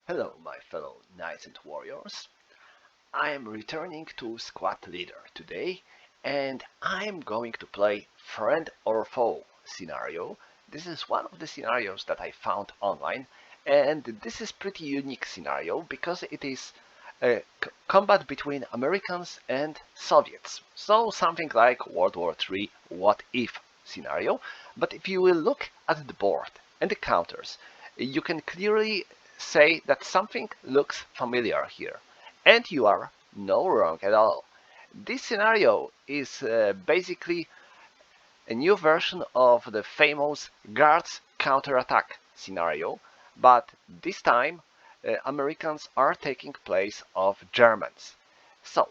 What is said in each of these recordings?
Hello, my fellow knights and warriors. I am returning to Squad Leader today, and I am going to play Friend or Foe scenario. This is one of the scenarios that I found online, and this is pretty unique scenario because it is a combat between Americans and Soviets. So something like World War III what if scenario. But if you will look at the board and the counters, you can clearly say that something looks familiar here. And you are no wrong at all. This scenario is basically a new version of the famous Guards counterattack scenario, but this time Americans are taking place of Germans. So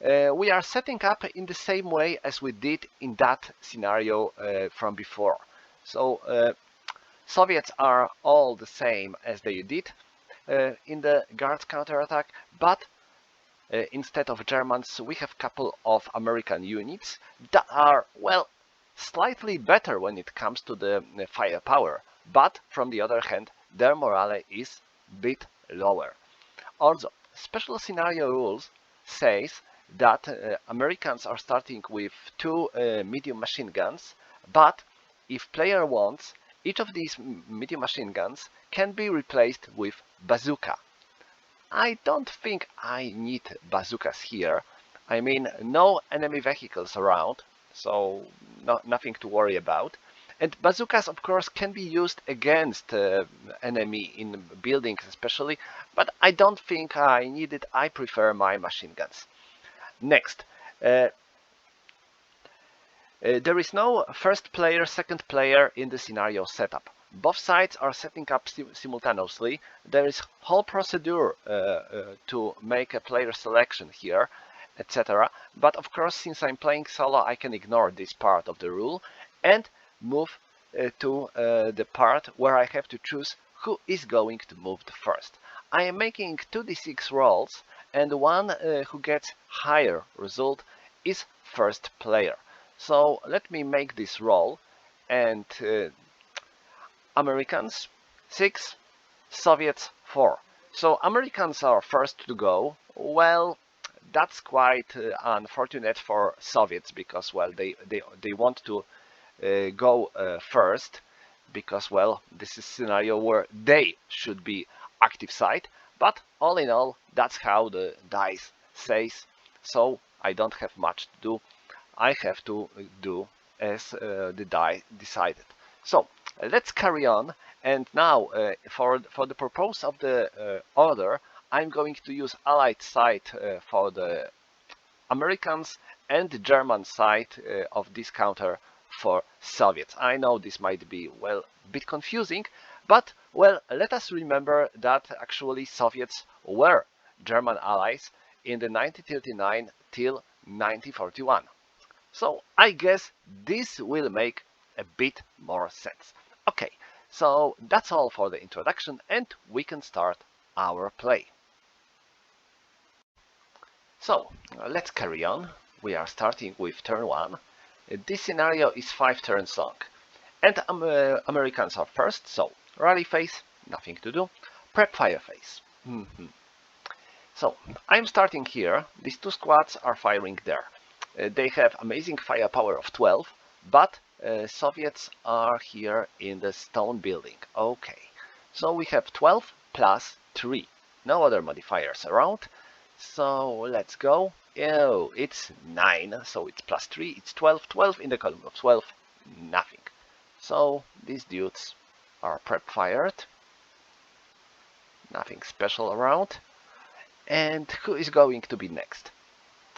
we are setting up in the same way as we did in that scenario from before. So Soviets are all the same as they did in the Guards counterattack, but instead of Germans, we have a couple of American units that are, well, slightly better when it comes to the firepower, but from the other hand, their morale is a bit lower. Also, special scenario rules says that Americans are starting with two medium machine guns, but if player wants, each of these medium machine guns can be replaced with bazooka. I don't think I need bazookas here. I mean, no enemy vehicles around, so nothing to worry about. And bazookas, of course, can be used against enemy in buildings especially, but I don't think I need it. I prefer my machine guns. Next, there is no first player, second player in the scenario setup. Both sides are setting up simultaneously. There is whole procedure to make a player selection here, etc. But of course, since I'm playing solo, I can ignore this part of the rule and move to the part where I have to choose who is going to move the first. I am making 2d6 rolls, and the one who gets higher result is first player. So let me make this roll, and Americans 6, Soviets 4. So Americans are first to go. Well, that's quite unfortunate for Soviets because, well, they want to go first because, well, this is a scenario where they should be active side. But all in all, that's how the dice says. So I don't have much to do. I have to do as the die decided. So let's carry on. And now, for the purpose of the order, I'm going to use Allied side for the Americans and the German side of this counter for Soviets. I know this might be, well, a bit confusing, but, well, let us remember that actually Soviets were German allies in the 1939 till 1941. So I guess this will make a bit more sense. Okay, so that's all for the introduction, and we can start our play. So let's carry on. We are starting with turn 1. This scenario is 5 turns long. And Americans are first, so rally phase, nothing to do. Prep fire phase. So I'm starting here. These two squads are firing there. They have amazing firepower of 12, but Soviets are here in the stone building. Okay, so we have 12 plus 3. No other modifiers around. So let's go. Oh, it's 9, so it's plus 3, it's 12. 12 in the column of 12, nothing. So these dudes are prep fired. Nothing special around. And who is going to be next?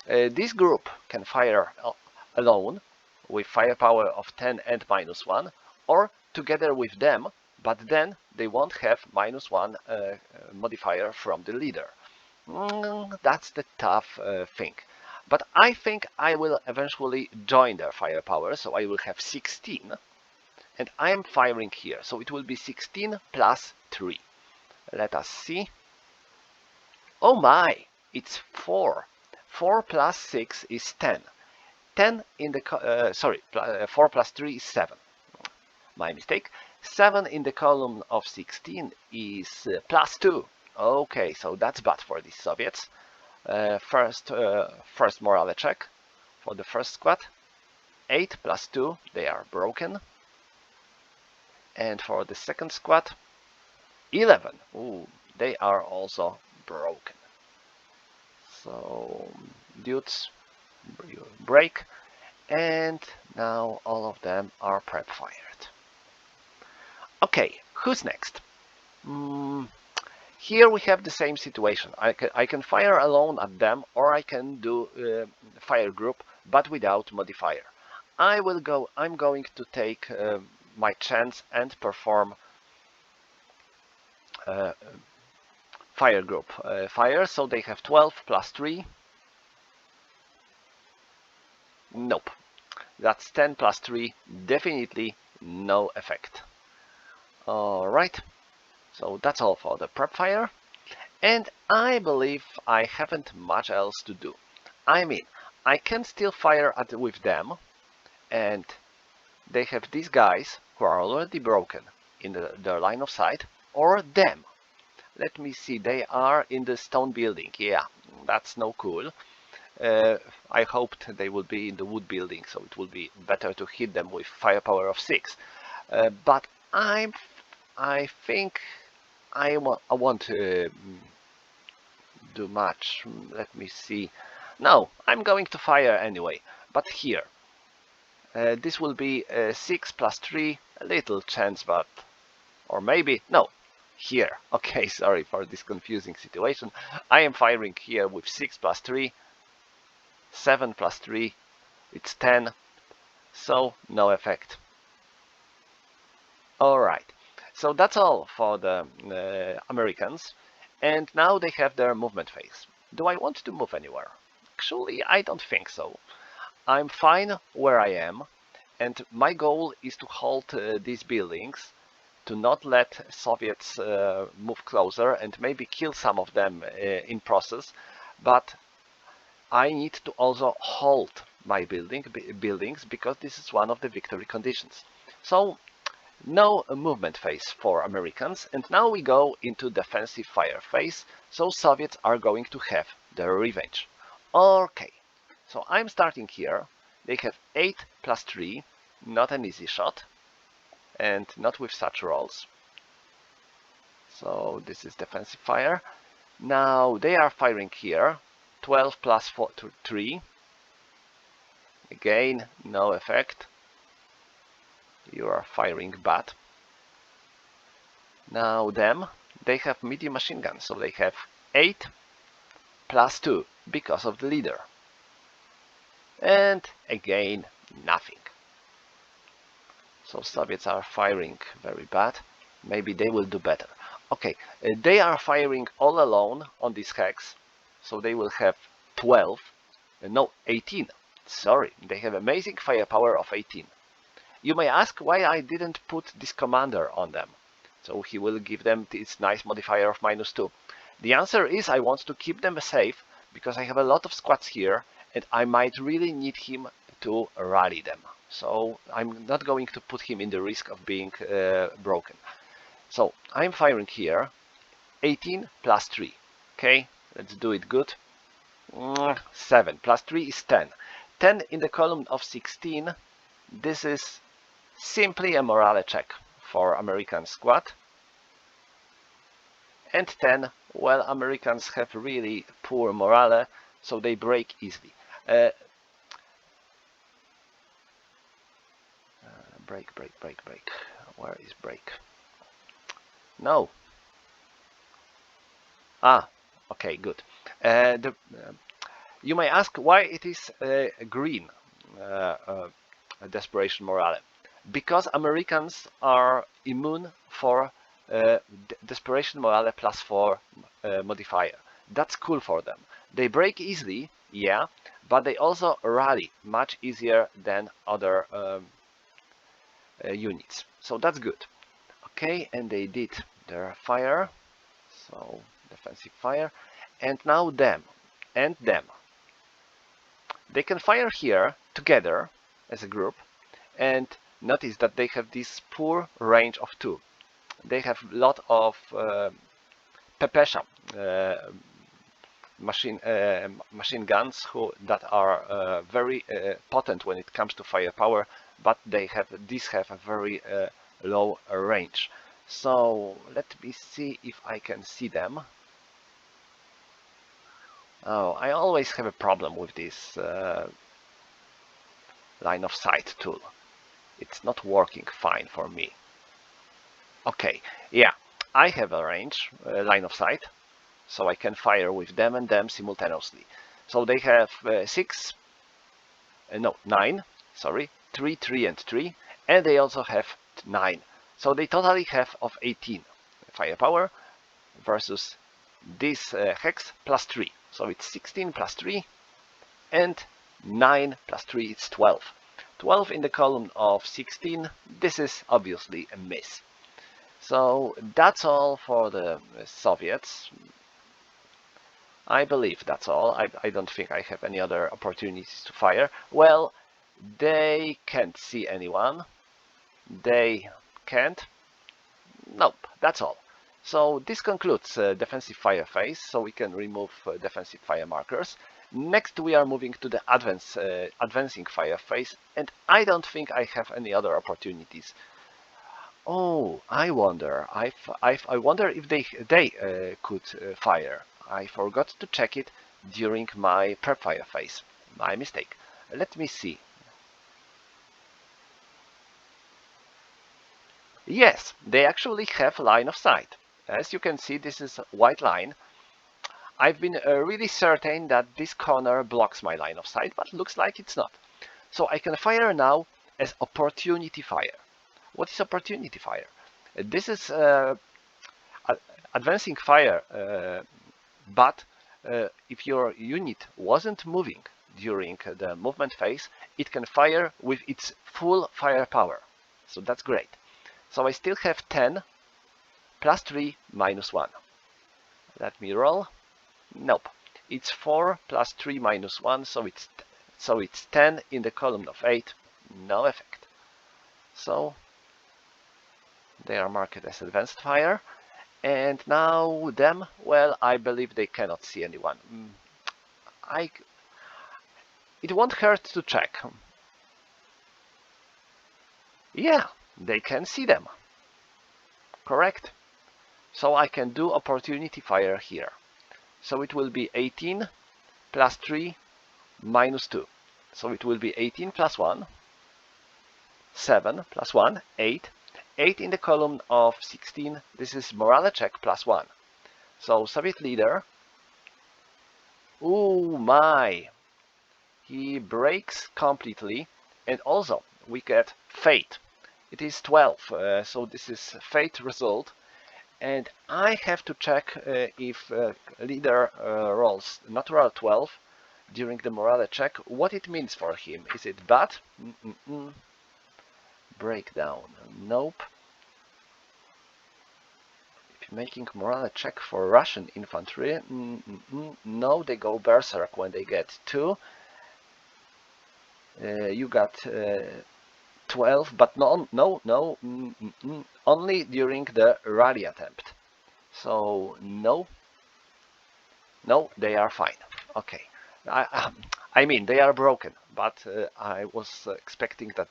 This group can fire alone with firepower of 10 and -1, or together with them, but then they won't have -1 modifier from the leader. That's the tough thing. But I think I will eventually join their firepower, so I will have 16. And I am firing here, so it will be 16 plus 3. Let us see. Oh my, it's 4. 4 plus 6 is 10. 10 in the... 4 plus 3 is 7. My mistake. 7 in the column of 16 is +2. Okay, so that's bad for the Soviets. First morale check for the first squad. 8 +2, they are broken. And for the second squad, 11. Ooh, they are also broken. So, dudes, break. And now all of them are prep fired. Okay, who's next? Here we have the same situation. I can fire alone at them, or I can do fire group, but without modifier. I'm going to take my chance and perform fire group fire. So they have 12 +3. Nope. That's 10 +3. Definitely no effect. Alright. So that's all for the prep fire. And I believe I haven't much else to do. I mean, I can still fire with them, and they have these guys who are already broken in their line of sight, or them. Let me see, they are in the stone building. Yeah, that's no cool. I hoped they would be in the wood building, so it would be better to hit them with firepower of 6. But I think I want to do much. Let me see. No, I'm going to fire anyway. But here, this will be 6 +3, a little chance, but or maybe no. Here, okay, sorry for this confusing situation. I am firing here with 6 +3, 7 +3, it's 10, so no effect. Alright, so that's all for the Americans, and now they have their movement phase. Do I want to move anywhere? Actually, I don't think so. I'm fine where I am, and my goal is to hold these buildings, to not let Soviets move closer and maybe kill some of them in process, but I need to also hold my buildings, because this is one of the victory conditions. So no movement phase for Americans, and now we go into defensive fire phase, so Soviets are going to have their revenge. Okay, so I'm starting here. They have 8 +3, not an easy shot, and not with such rolls. So this is defensive fire. Now they are firing here, 12 +4 to 3. Again, no effect. You are firing bad. Now them, they have medium machine guns, so they have 8 +2 because of the leader. And again, nothing. So Soviets are firing very bad. Maybe they will do better. Okay, they are firing all alone on this hex, so they will have 12, no, 18. Sorry, they have amazing firepower of 18. You may ask why I didn't put this commander on them, so he will give them this nice modifier of -2. The answer is I want to keep them safe, because I have a lot of squads here, and I might really need him to rally them. So I'm not going to put him in the risk of being broken. So I'm firing here, 18 +3. Okay, let's do it good. 7 +3 is 10. 10 in the column of 16. This is simply a morale check for American squad. And 10, well, Americans have really poor morale, so they break easily. Break. Where is break? No. Ah, okay, good. You may ask why it is green, desperation morale. Because Americans are immune for desperation morale +4 modifier. That's cool for them. They break easily, yeah, but they also rally much easier than other units. So that's good. Okay, and they did their fire, so defensive fire, and now them and them. They can fire here together as a group, and notice that they have this poor range of 2. They have a lot of Pepesha machine guns that are very potent when it comes to firepower, but these have a very low range. So let me see if I can see them. Oh, I always have a problem with this line of sight tool. It's not working fine for me. Okay, yeah, I have a range, line of sight, so I can fire with them and them simultaneously. So they have 9, sorry, 3, 3 and 3, and they also have 9. So they totally have of 18 firepower versus this hex plus 3. So it's 16 plus 3 and 9 plus 3 is 12. 12 in the column of 16, this is obviously a miss. So that's all for the Soviets. I believe that's all. I don't think I have any other opportunities to fire. Well, they can't see anyone. They can't. Nope, that's all. So this concludes defensive fire phase, so we can remove defensive fire markers. Next we are moving to the advancing fire phase, and I don't think I have any other opportunities. Oh, I wonder. I wonder if they could fire. I forgot to check it during my prep fire phase. My mistake. Let me see. Yes, they actually have line of sight. As you can see, this is a white line. I've been really certain that this corner blocks my line of sight, but looks like it's not. So I can fire now as opportunity fire. What is opportunity fire? This is advancing fire, but if your unit wasn't moving during the movement phase, it can fire with its full firepower. So that's great. So I still have 10 plus 3 minus 1. Let me roll. Nope. It's 4 plus 3 minus 1, so it's 10 in the column of 8. No effect. So they are marked as advanced fire. And now them, well, I believe they cannot see anyone. It won't hurt to check. Yeah, they can see them. Correct. So I can do opportunity fire here. So it will be 18 plus 3 minus 2. So it will be 18 plus 1, 7 plus 1, 8. 8 in the column of 16. This is morale check plus 1. So Soviet leader, oh my, he breaks completely. And also we get fate. It is 12, so this is fate result. And I have to check if leader rolls natural 12 during the morale check, what it means for him. Is it bad? Breakdown. Nope. If you're making morale check for Russian infantry, no, they go berserk when they get 2. You got 12, but no, only during the rally attempt. So no, they are fine. Okay, I mean they are broken, but I was expecting that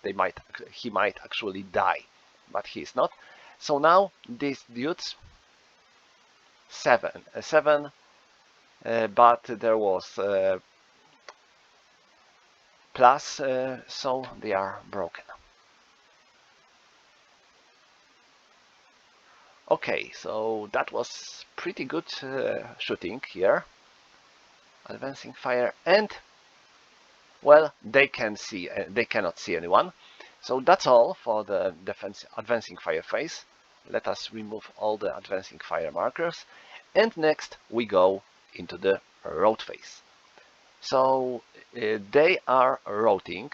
he might actually die, but he's not. So now these dudes 7, but there was plus, so they are broken. Okay, so that was pretty good shooting here. Advancing fire, and well, they cannot see anyone. So that's all for the advancing fire phase. Let us remove all the advancing fire markers, and next we go into the road phase. So they are routing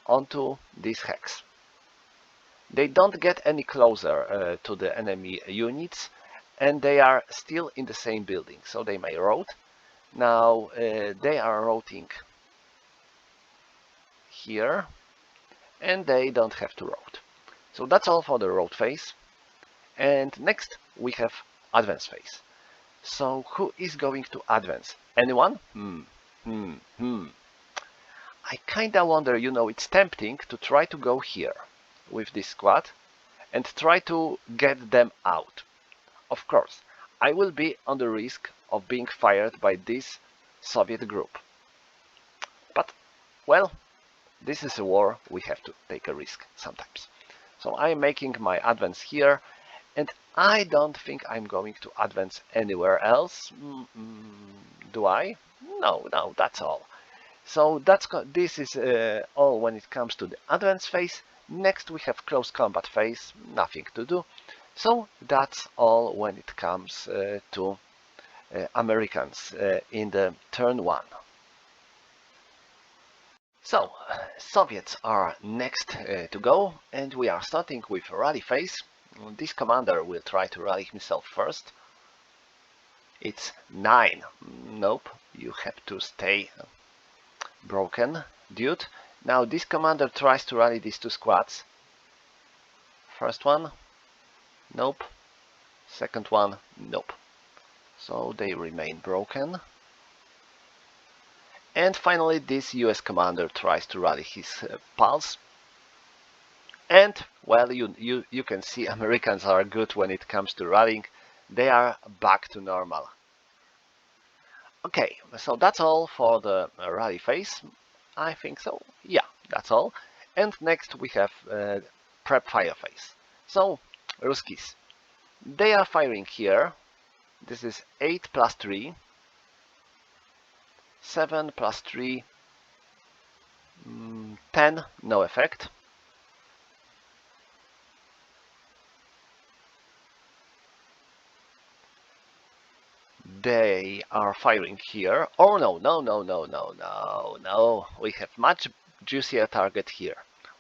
onto this hex. They don't get any closer to the enemy units, and they are still in the same building, so they may route. Now they are routing here, and they don't have to road. So that's all for the road phase. And next we have advance phase. So who is going to advance? Anyone? I kinda wonder, it's tempting to try to go here with this squad and try to get them out. Of course, I will be on the risk of being fired by this Soviet group. But, well, this is a war, we have to take a risk sometimes. So I'm making my advance here, and I don't think I'm going to advance anywhere else. Do I? No, that's all. So this is all when it comes to the advance phase. Next we have close combat phase, nothing to do. So that's all when it comes to Americans in the turn 1. So, Soviets are next to go, and we are starting with rally phase. This commander will try to rally himself first. It's 9. Nope, you have to stay broken, dude. Now this commander tries to rally these 2 squads. First one, nope. Second one, nope. So they remain broken. And finally this US commander tries to rally his pals. And, well, you can see Americans are good when it comes to rallying. They are back to normal. Okay, so that's all for the rally phase. I think so. Yeah, that's all. And next we have prep fire phase. So, Ruskis. They are firing here. This is 8 plus 3. 7 plus 3. 10, no effect. They are firing here. Oh no. We have much juicier target here.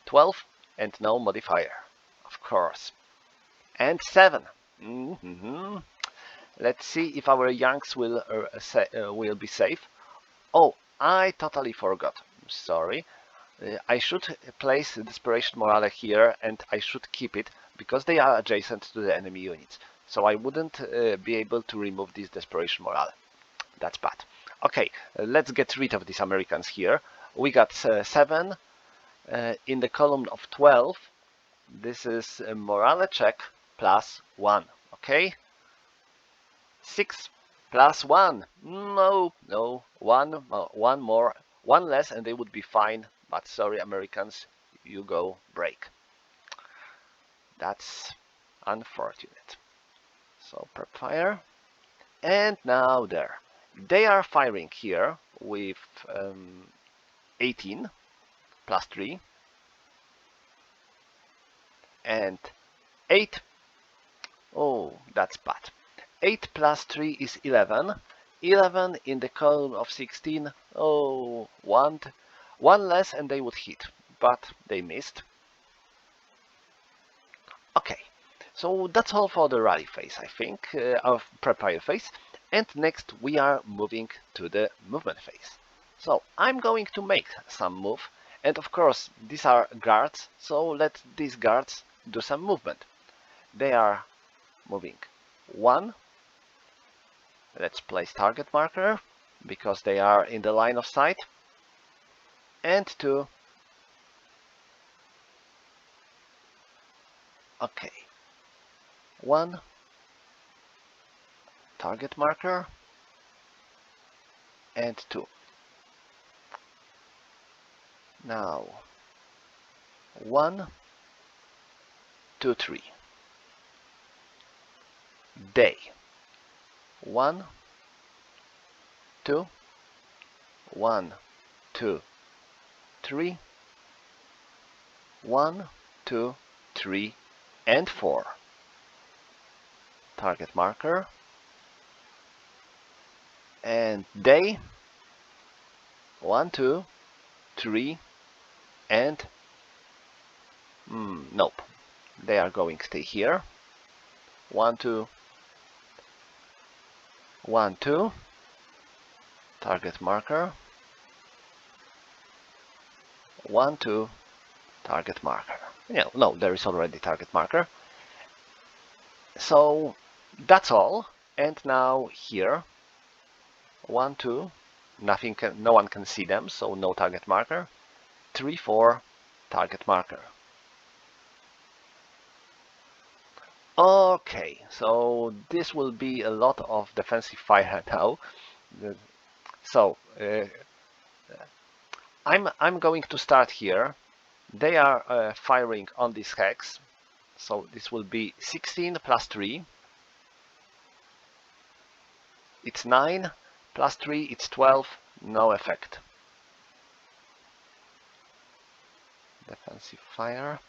12 and no modifier, of course. And 7. Let's see if our Yanks will be safe. Oh, I totally forgot. Sorry. I should place Desperation Morale here, and I should keep it because they are adjacent to the enemy units. So I wouldn't be able to remove this Desperation Morale. That's bad. Okay, let's get rid of these Americans here. We got 7 in the column of 12. This is a morale check plus 1. Okay? 6 plus 1. No. 1 more. 1 less and they would be fine. But sorry, Americans, you go break. That's unfortunate. So prep fire. And now there. They are firing here with 18 plus 3 and 8. Oh, that's bad. 8 plus 3 is 11. 11 in the column of 16. Oh, one less and they would hit, but they missed. Okay, so that's all for the rally phase, I think, of prepare phase. And next we are moving to the movement phase. So I'm going to make some move, and of course these are guards, so let these guards do some movement. They are moving 1. Let's place target marker because they are in the line of sight. And 2. Okay. 1. Target marker. And 2. Now 1, 2, 3. Day. 1, 2, 1, 2, 3, 1, 2, 3, and 4. Target marker. And day. 1, 2, 3, and nope. They are going to stay here. 1, 2, 1, 2. Target marker. 1, 2, target marker. Yeah, no, there is already target marker. So that's all. And now here, 1, 2, no one can see them, so no target marker. 3, 4, target marker. Okay, so this will be a lot of defensive fire now. So I'm going to start here. They are firing on this hex, so this will be 16 plus 3. It's 9 plus 3. It's 12. No effect. Defensive fire.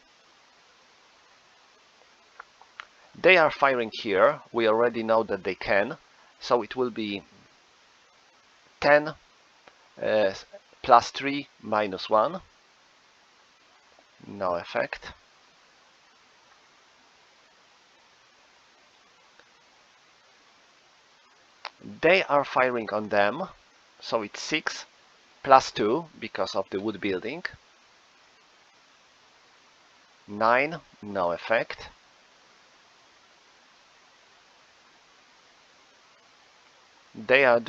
They are firing here. We already know that they can, so it will be 10 plus 3 minus 1. No effect. They are firing on them, so it's 6 plus 2 because of the wood building. 9, no effect. They are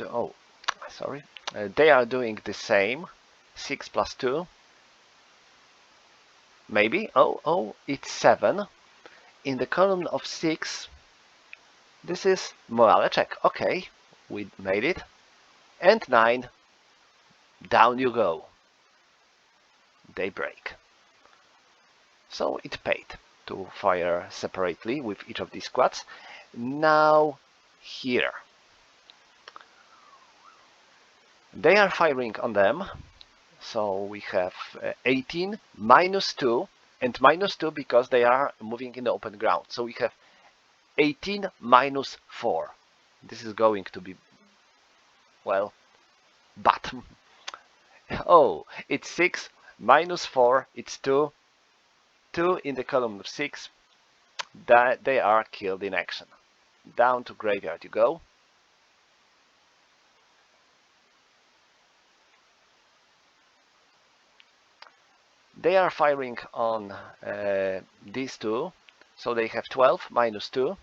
they are doing the same. 6 plus 2. Maybe. Oh, it's 7. In the column of 6, this is morale check. Okay, we made it. And 9, down you go. They break. So it paid to fire separately with each of these squads. Now here. They are firing on them. So we have 18 minus 2 and minus 2 because they are moving in the open ground. So we have 18 minus 4. This is going to be, well, bad. Oh, it's 6 minus 4. It's 2. 2 in the column of 6. That they are killed in action. Down to graveyard you go. They are firing on these two, so they have 12 minus 2.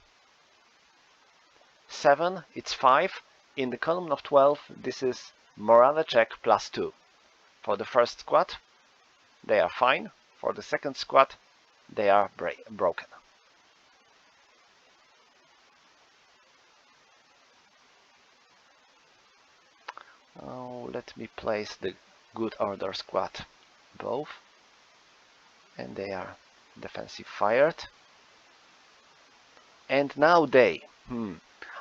7, it's 5. In the column of 12, this is morale check plus 2. For the first squad, they are fine. For the second squad, they are broken. Oh, let me place the good order squad both. And they are defensive fired. And now they.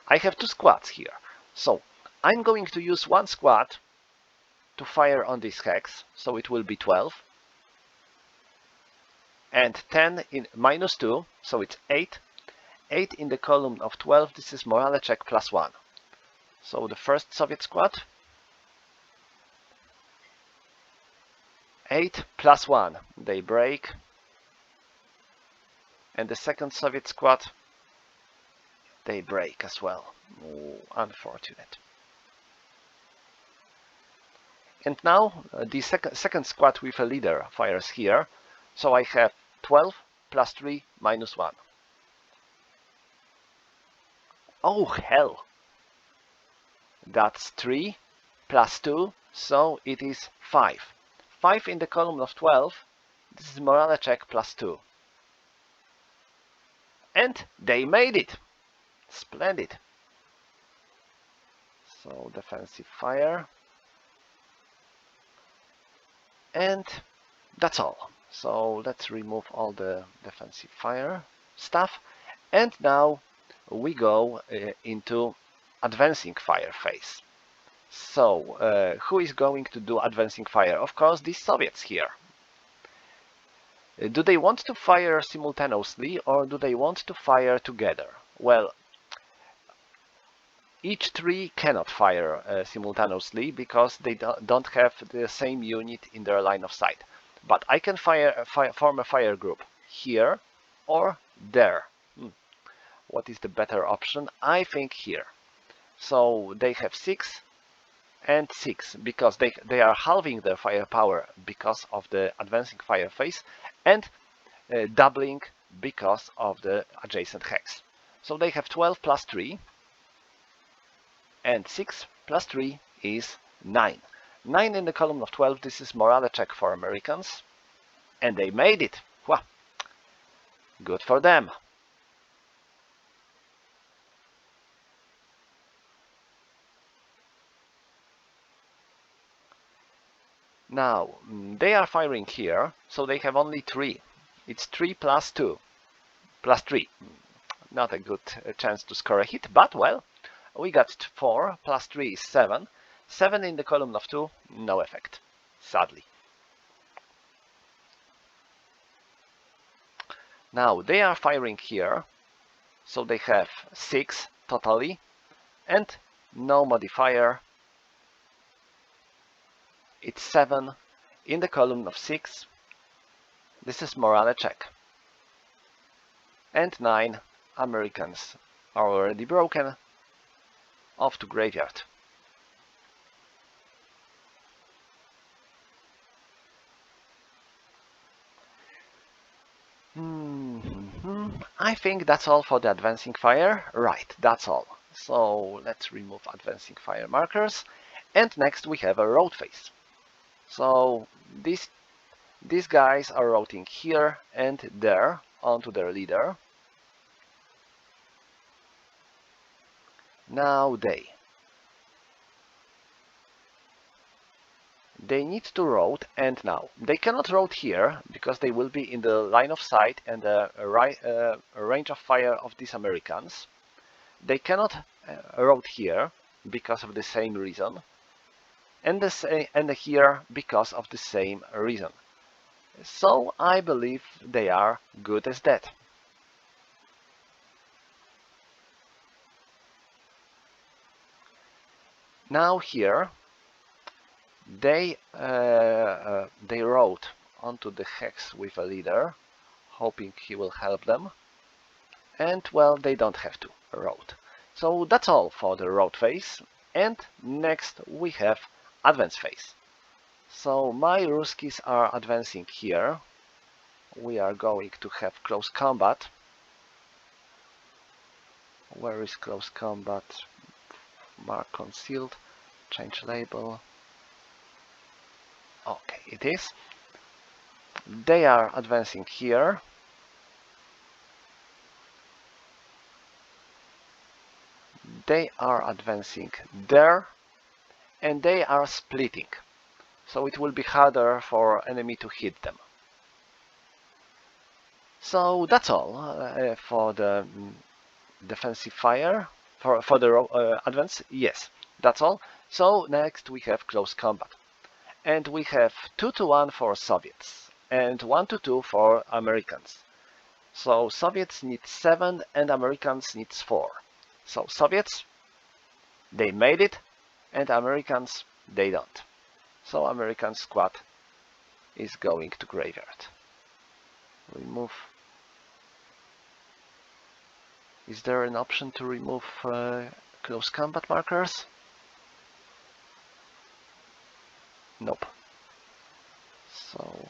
I have 2 squads here. So I'm going to use 1 squad to fire on this hex. So it will be 12. And 10 in minus 2. So it's 8. 8 in the column of 12. This is morale check plus 1. So the first Soviet squad. 8 plus 1. They break. And the second Soviet squad, they break as well. Oh, unfortunate. And now the second squad with a leader fires here. So I have 12 plus 3 minus 1. Oh, hell! That's 3 plus 2, so it is 5. 5 in the column of 12. This is morale check plus 2. And they made it! Splendid! So defensive fire. And that's all. So let's remove all the defensive fire stuff. And now we go into advancing fire phase. So who is going to do advancing fire? Of course, these Soviets here. Do they want to fire simultaneously or do they want to fire together? Well, each tree cannot fire simultaneously because they don't have the same unit in their line of sight. But I can form a fire group here or there. What is the better option? I think here. So they have 6 and 6 because they are halving their firepower because of the advancing fire phase, and doubling because of the adjacent hex. So they have 12 plus 3, and 6 plus 3 is 9. 9 in the column of 12, this is morale check for Americans, and they made it. Well, good for them. Now, they are firing here, so they have only 3. It's 3 plus 2, plus 3. Not a good chance to score a hit, but well, we got 4 plus 3 is 7. 7 in the column of 2, no effect, sadly. Now, they are firing here, so they have 6 totally, and no modifier. It's 7 in the column of 6. This is morale check. And 9 Americans are already broken. Off to graveyard. I think that's all for the advancing fire. Right, that's all. So let's remove advancing fire markers. And next we have a road phase. So these guys are routing here and there onto their leader. Now they need to route, and now they cannot route here because they will be in the line of sight and the range of fire of these Americans. They cannot route here because of the same reason, and here because of the same reason. So I believe they are good as dead. Now here they rode onto the hex with a leader, hoping he will help them, and well, they don't have to road. So that's all for the road phase, and next we have advance phase. So my Ruskies are advancing here. We are going to have close combat. Where is close combat? Mark concealed, change label. Okay, it is. They are advancing here. They are advancing there, and they are splitting. So it will be harder for enemy to hit them. So that's all for the defensive fire. For the advance, yes, that's all. So next we have close combat. And we have 2-1 for Soviets and 1-2 for Americans. So Soviets need 7 and Americans need 4. So Soviets, they made it, and Americans, they don't. So American squad is going to graveyard. Remove. Is there an option to remove close combat markers? Nope. So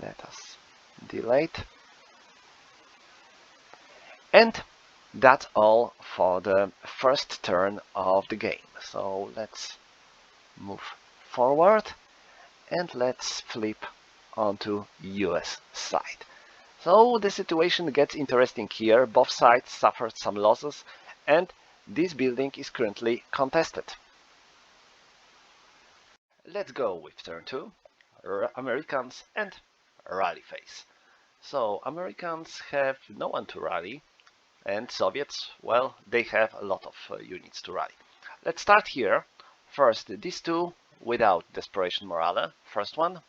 let us delete. And that's all for the first turn of the game. So let's move forward and let's flip onto US side. So the situation gets interesting here. Both sides suffered some losses, and this building is currently contested. Let's go with turn 2, Americans and rally phase. So Americans have no one to rally, and Soviets, well, they have a lot of units to rally. Let's start here. First, these two without Desperation Morale. First one,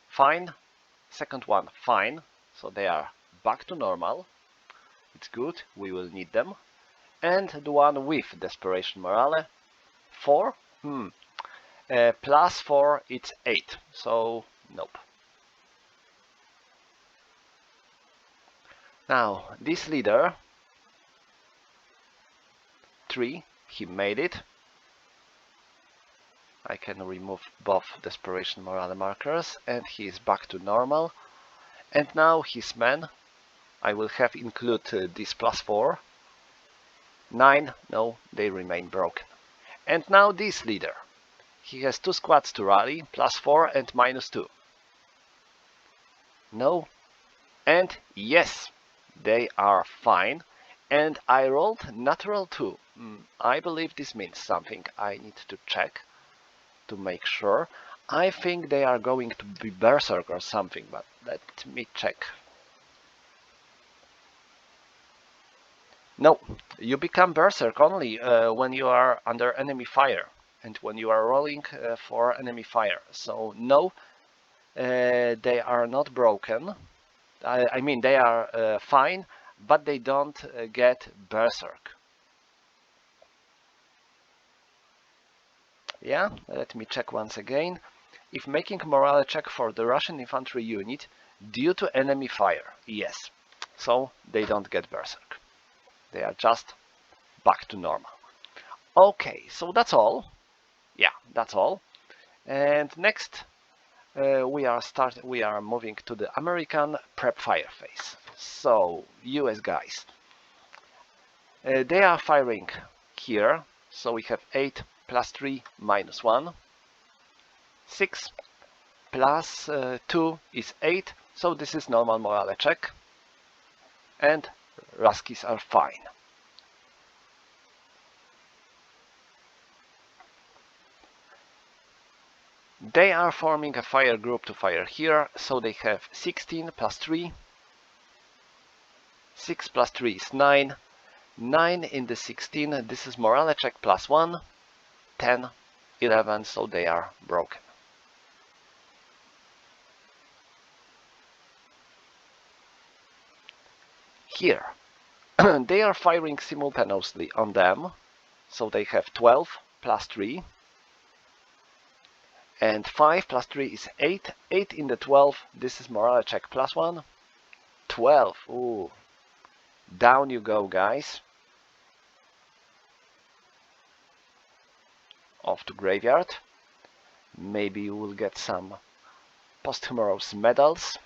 fine. Second one, fine. So they are back to normal. It's good, we will need them. And the one with Desperation Morale, 4. Plus 4, it's 8. So, nope. Now, this leader, 3, he made it. I can remove both desperation morale markers, and he is back to normal. And now his men, I will have include this +4. 9, no, they remain broken. And now this leader. He has 2 squads to rally, +4 and -2. No, and yes, they are fine. And I rolled natural 2. I believe this means something. I need to check to make sure. I think they are going to be berserk or something, but let me check. No, you become berserk only when you are under enemy fire and when you are rolling for enemy fire. So no, they are not broken. I mean, they are fine, but they don't get berserk. Yeah, let me check once again. If making morale check for the Russian infantry unit due to enemy fire, yes. So they don't get berserk. They are just back to normal. Okay, so that's all. Yeah, that's all. And next we are moving to the American prep fire phase. So US guys, they are firing here. So we have 8 plus 3 minus 1. 6 plus 2 is 8. So this is normal morale check. And Ruskies are fine. They are forming a fire group to fire here, so they have 16 plus 3. 6 plus 3 is 9. 9 in the 16, this is morale check plus 1. 10, 11, so they are broken. Here, they are firing simultaneously on them, so they have 12 plus 3. And 5 plus 3 is 8. 8 in the 12, this is morale check plus 1. 12, ooh. Down you go, guys. Off to graveyard. Maybe you will get some posthumous medals.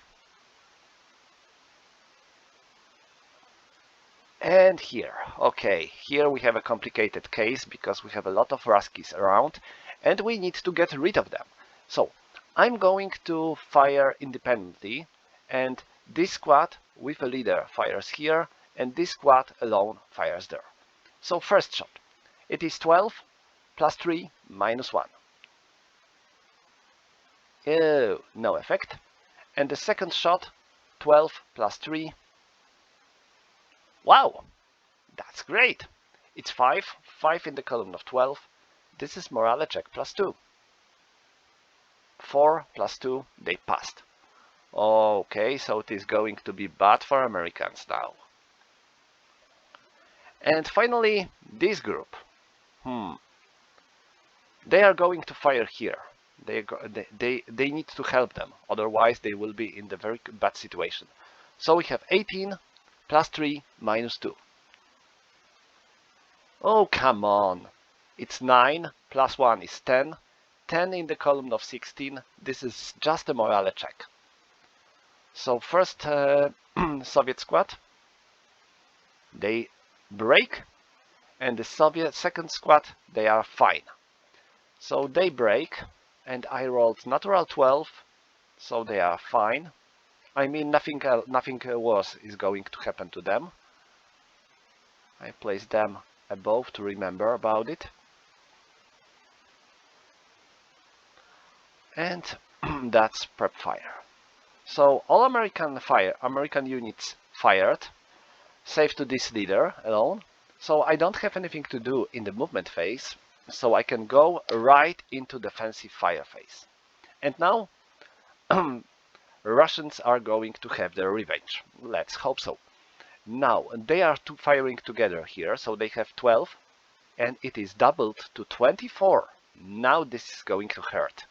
And here, okay, here we have a complicated case because we have a lot of Ruskies around and we need to get rid of them. So I'm going to fire independently, and this squad with a leader fires here and this squad alone fires there. So first shot, it is 12 plus 3 minus 1. Oh, no effect. And the second shot, 12 plus 3. Wow, that's great. It's 5, 5 in the column of 12. This is morale check plus 2. 4 plus 2, they passed. Okay, so it is going to be bad for Americans now. And finally, this group. They are going to fire here. They need to help them, otherwise they will be in the very bad situation. So we have 18 plus 3 minus 2. Oh, come on. It's 9 plus 1 is 10. 10 in the column of 16. This is just a morale check. So first Soviet squad, they break, and the Soviet second squad, they are fine. So they break, and I rolled natural 12, so they are fine. I mean, nothing worse is going to happen to them. I place them above to remember about it. And that's prep fire. So all American units fired, save to this leader alone. So I don't have anything to do in the movement phase, so I can go right into defensive fire phase. And now Russians are going to have their revenge. Let's hope so. Now they are firing together here, so they have 12, and it is doubled to 24. Now this is going to hurt.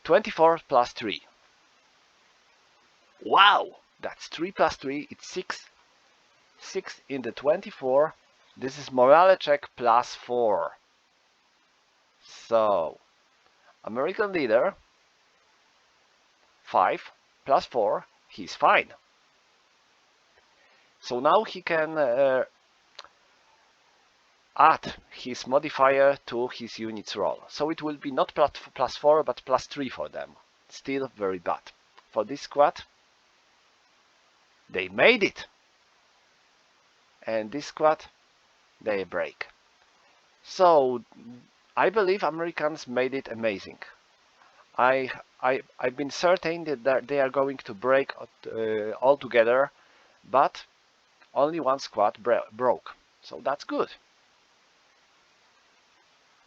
24 plus 3. Wow! That's 3 plus 3, it's 6. 6 in the 24. This is morale check plus 4. So American leader, 5 plus 4, he's fine. So now he can add his modifier to his unit's roll. So it will be not plus 4 but plus 3 for them. Still very bad. For this squad, they made it. And this squad, they break. So I believe Americans made it amazing. I've been certain that they are going to break all together, but only one squad broke. So that's good.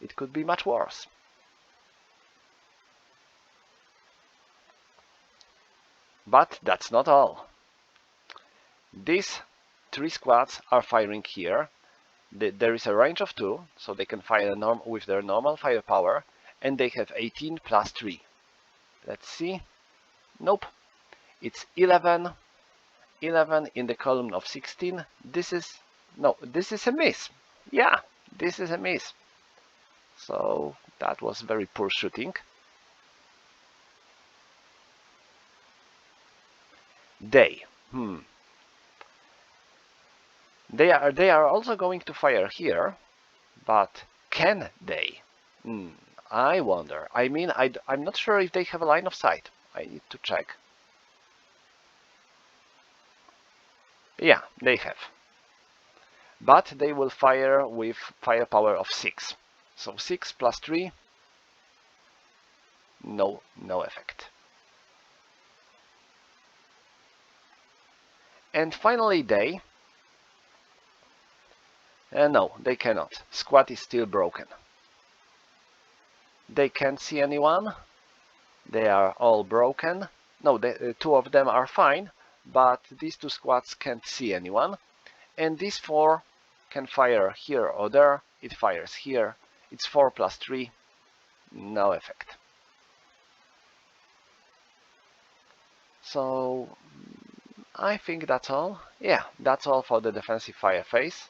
It could be much worse. But that's not all. These 3 squads are firing here. There is a range of 2, so they can fire with their normal firepower, and they have 18 plus 3. Let's see. Nope. It's 11. 11 in the column of 16. This is a miss. Yeah, this is a miss. So that was very poor shooting. They are also going to fire here, but can they? I wonder. I mean, I'm not sure if they have a line of sight. I need to check. Yeah, they have. But they will fire with firepower of 6. So 6 plus 3, no effect. And finally they... no, they cannot. Squad is still broken. They can't see anyone. They are all broken. No, 2 of them are fine, but these 2 squads can't see anyone. And these 4 can fire here or there. It fires here. It's 4 plus 3. No effect. So I think that's all. Yeah, that's all for the defensive fire phase.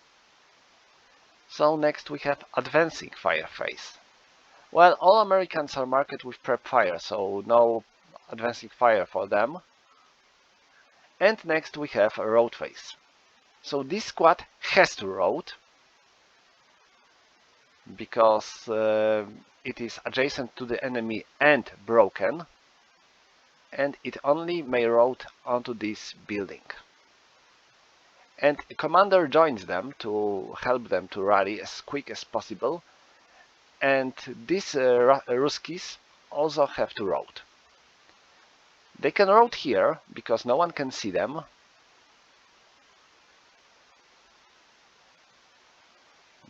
So next we have advancing fire phase. Well, all Americans are marked with prep fire, so no advancing fire for them. And next we have a road phase. So this squad has to road, because it is adjacent to the enemy and broken, and it only may road onto this building. And a commander joins them to help them to rally as quick as possible, and these Ruskies also have to road. They can road here because no one can see them.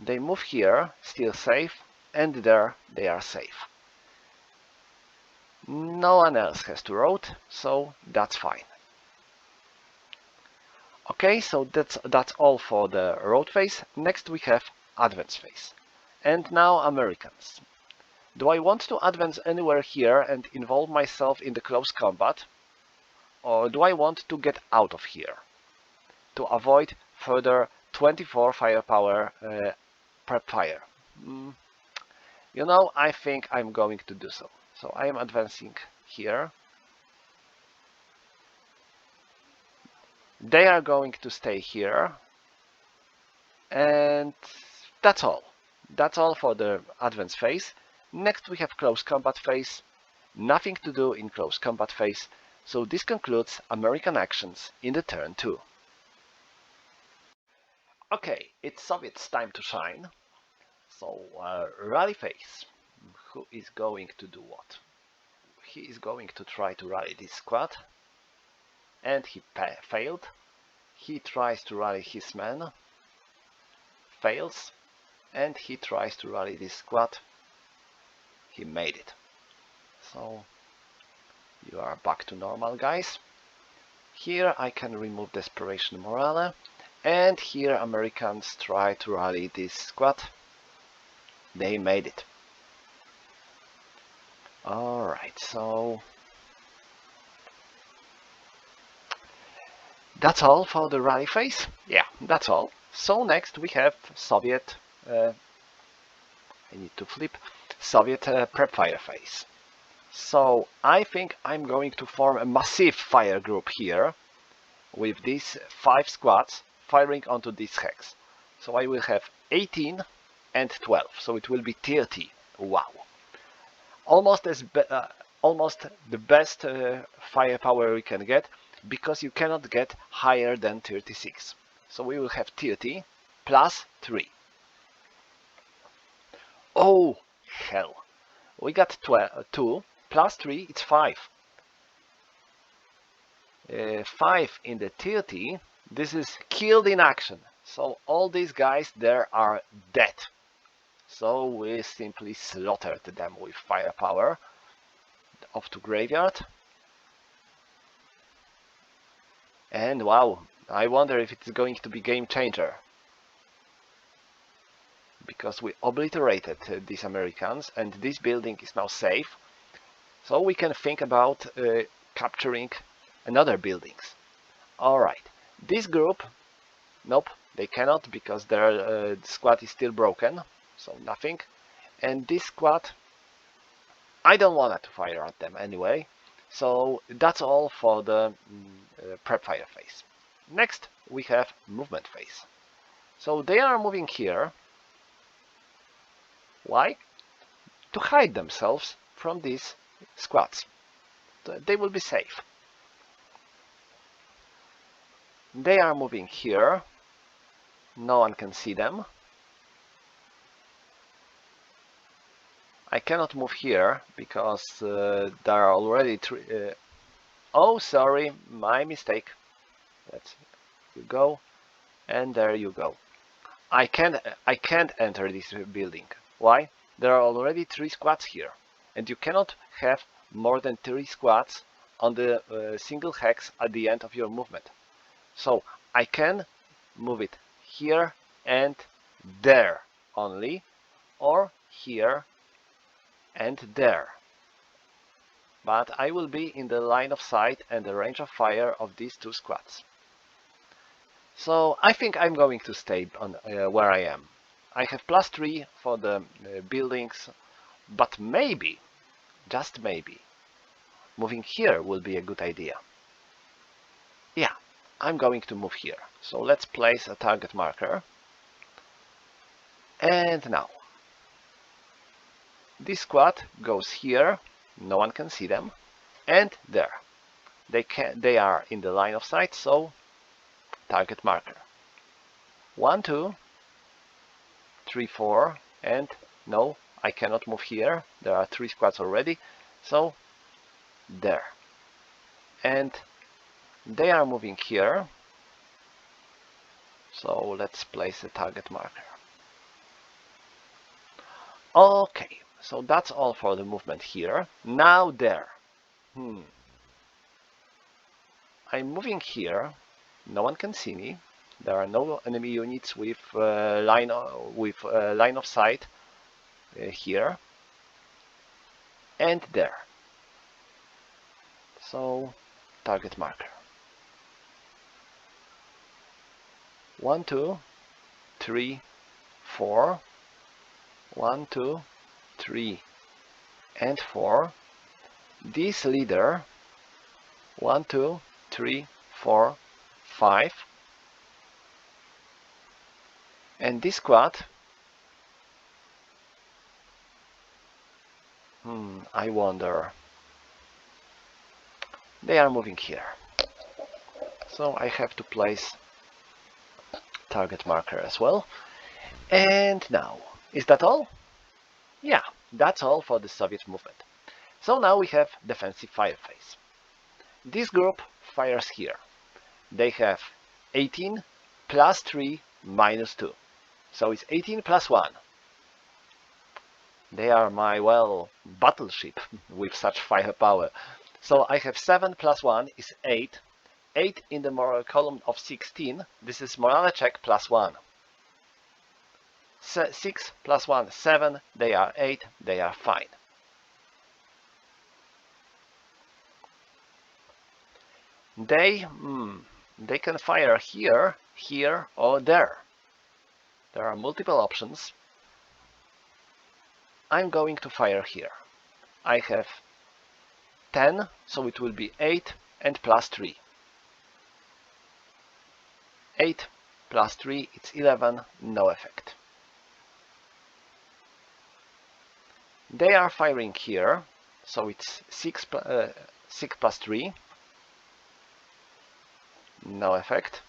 They move here, still safe, and there they are safe. No one else has to road, so that's fine. Okay, so that's all for the road phase. Next we have advance phase. And now Americans. Do I want to advance anywhere here and involve myself in the close combat? Or do I want to get out of here to avoid further 24 firepower prep fire? You know, I think I'm going to do so. So I am advancing here. They are going to stay here. And that's all. That's all for the advance phase. Next we have close combat phase. Nothing to do in close combat phase. So this concludes American actions in the turn 2. Okay, it's Soviets' time to shine. So rally phase. Who is going to do what? He is going to try to rally this squad. And he failed. He tries to rally his men. Fails. And he tries to rally this squad. He made it. So you are back to normal, guys. Here I can remove Desperation Morale. And here Americans try to rally this squad. They made it. Alright, so that's all for the rally phase. Yeah, that's all. So next we have Soviet. I need to flip. Soviet prep fire phase. So I think I'm going to form a massive fire group here with these 5 squads firing onto this hex. So I will have 18 and 12, so it will be 30. Wow! Almost almost the best firepower we can get, because you cannot get higher than 36. So we will have 30 plus 3. Oh hell! We got 2 plus 3, it's 5. 5 in the 30, this is killed in action. So all these guys there are dead. So we simply slaughtered them with firepower. Off to graveyard. And wow, I wonder if it's going to be game changer. Because we obliterated these Americans and this building is now safe. So we can think about capturing another buildings. Alright, this group, nope, they cannot because their squad is still broken. So nothing. And this squad, I don't want to fire at them anyway. So that's all for the prep fire phase. Next we have movement phase. So they are moving here. Why? To hide themselves from these squads. They will be safe. They are moving here. No one can see them. I cannot move here because there are already 3. Oh, sorry, my mistake. Let's you go, and there you go. I can't enter this building. Why? There are already 3 squads here, and you cannot have more than 3 squads on the single hex at the end of your movement. So I can move it here and there only, or here and there. But I will be in the line of sight and the range of fire of these 2 squads. So I think I'm going to stay on where I am. I have +3 for the buildings, but maybe, just maybe, moving here will be a good idea. Yeah, I'm going to move here. So let's place a target marker. And now, this squad goes here, no one can see them, and there. They are in the line of sight, so target marker. 1, 2, 3, 4, and no, I cannot move here. There are 3 squads already, so there. And they are moving here, so let's place a target marker. Okay, so that's all for the movement here. Now there. I'm moving here. No one can see me. There are no enemy units with line of sight here and there. So target marker. 1, 2, 3, 4. 1, 2, 3, and 4. This leader. 1, 2, 3, 4, 5. And this squad. I wonder. They are moving here. So I have to place target marker as well. And now, is that all? Yeah, that's all for the Soviet movement. So now we have defensive fire phase. This group fires here. They have 18 plus 3 minus 2. So it's 18 plus 1. They are my, well, battleship with such firepower. So I have 7 plus 1 is 8. 8 in the moral column of 16. This is morale check plus 1. 6 plus 1, 7. They are 8. They are fine. They can fire here, here, or there. There are multiple options. I'm going to fire here. I have 10, so it will be 8 and plus 3. 8 plus 3, it's 11, no effect. They are firing here, so it's 6 plus 3, no effect.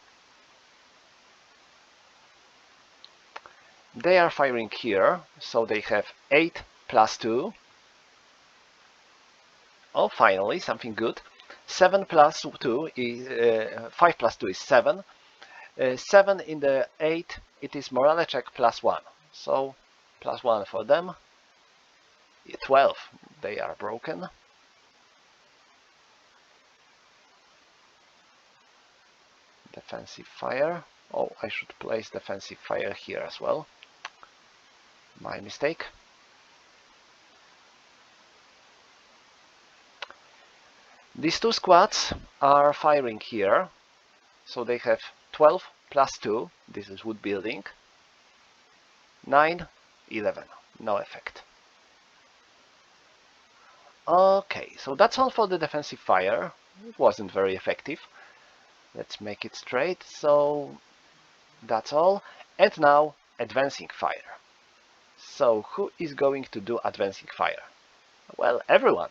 They are firing here, so they have 8 plus 2. Oh, finally, something good. 7 plus 2 is 5 plus 2 is 7. 7 in the 8, it is morale check plus 1. So plus 1 for them. 12, they are broken. Defensive fire. Oh, I should place defensive fire here as well. My mistake. These two squads are firing here, so they have 12 plus 2, this is wood building, 9, 11, no effect. Okay, so that's all for the defensive fire. It wasn't very effective. Let's make it straight, so that's all. And now, advancing fire. So who is going to do advancing fire? Well, everyone.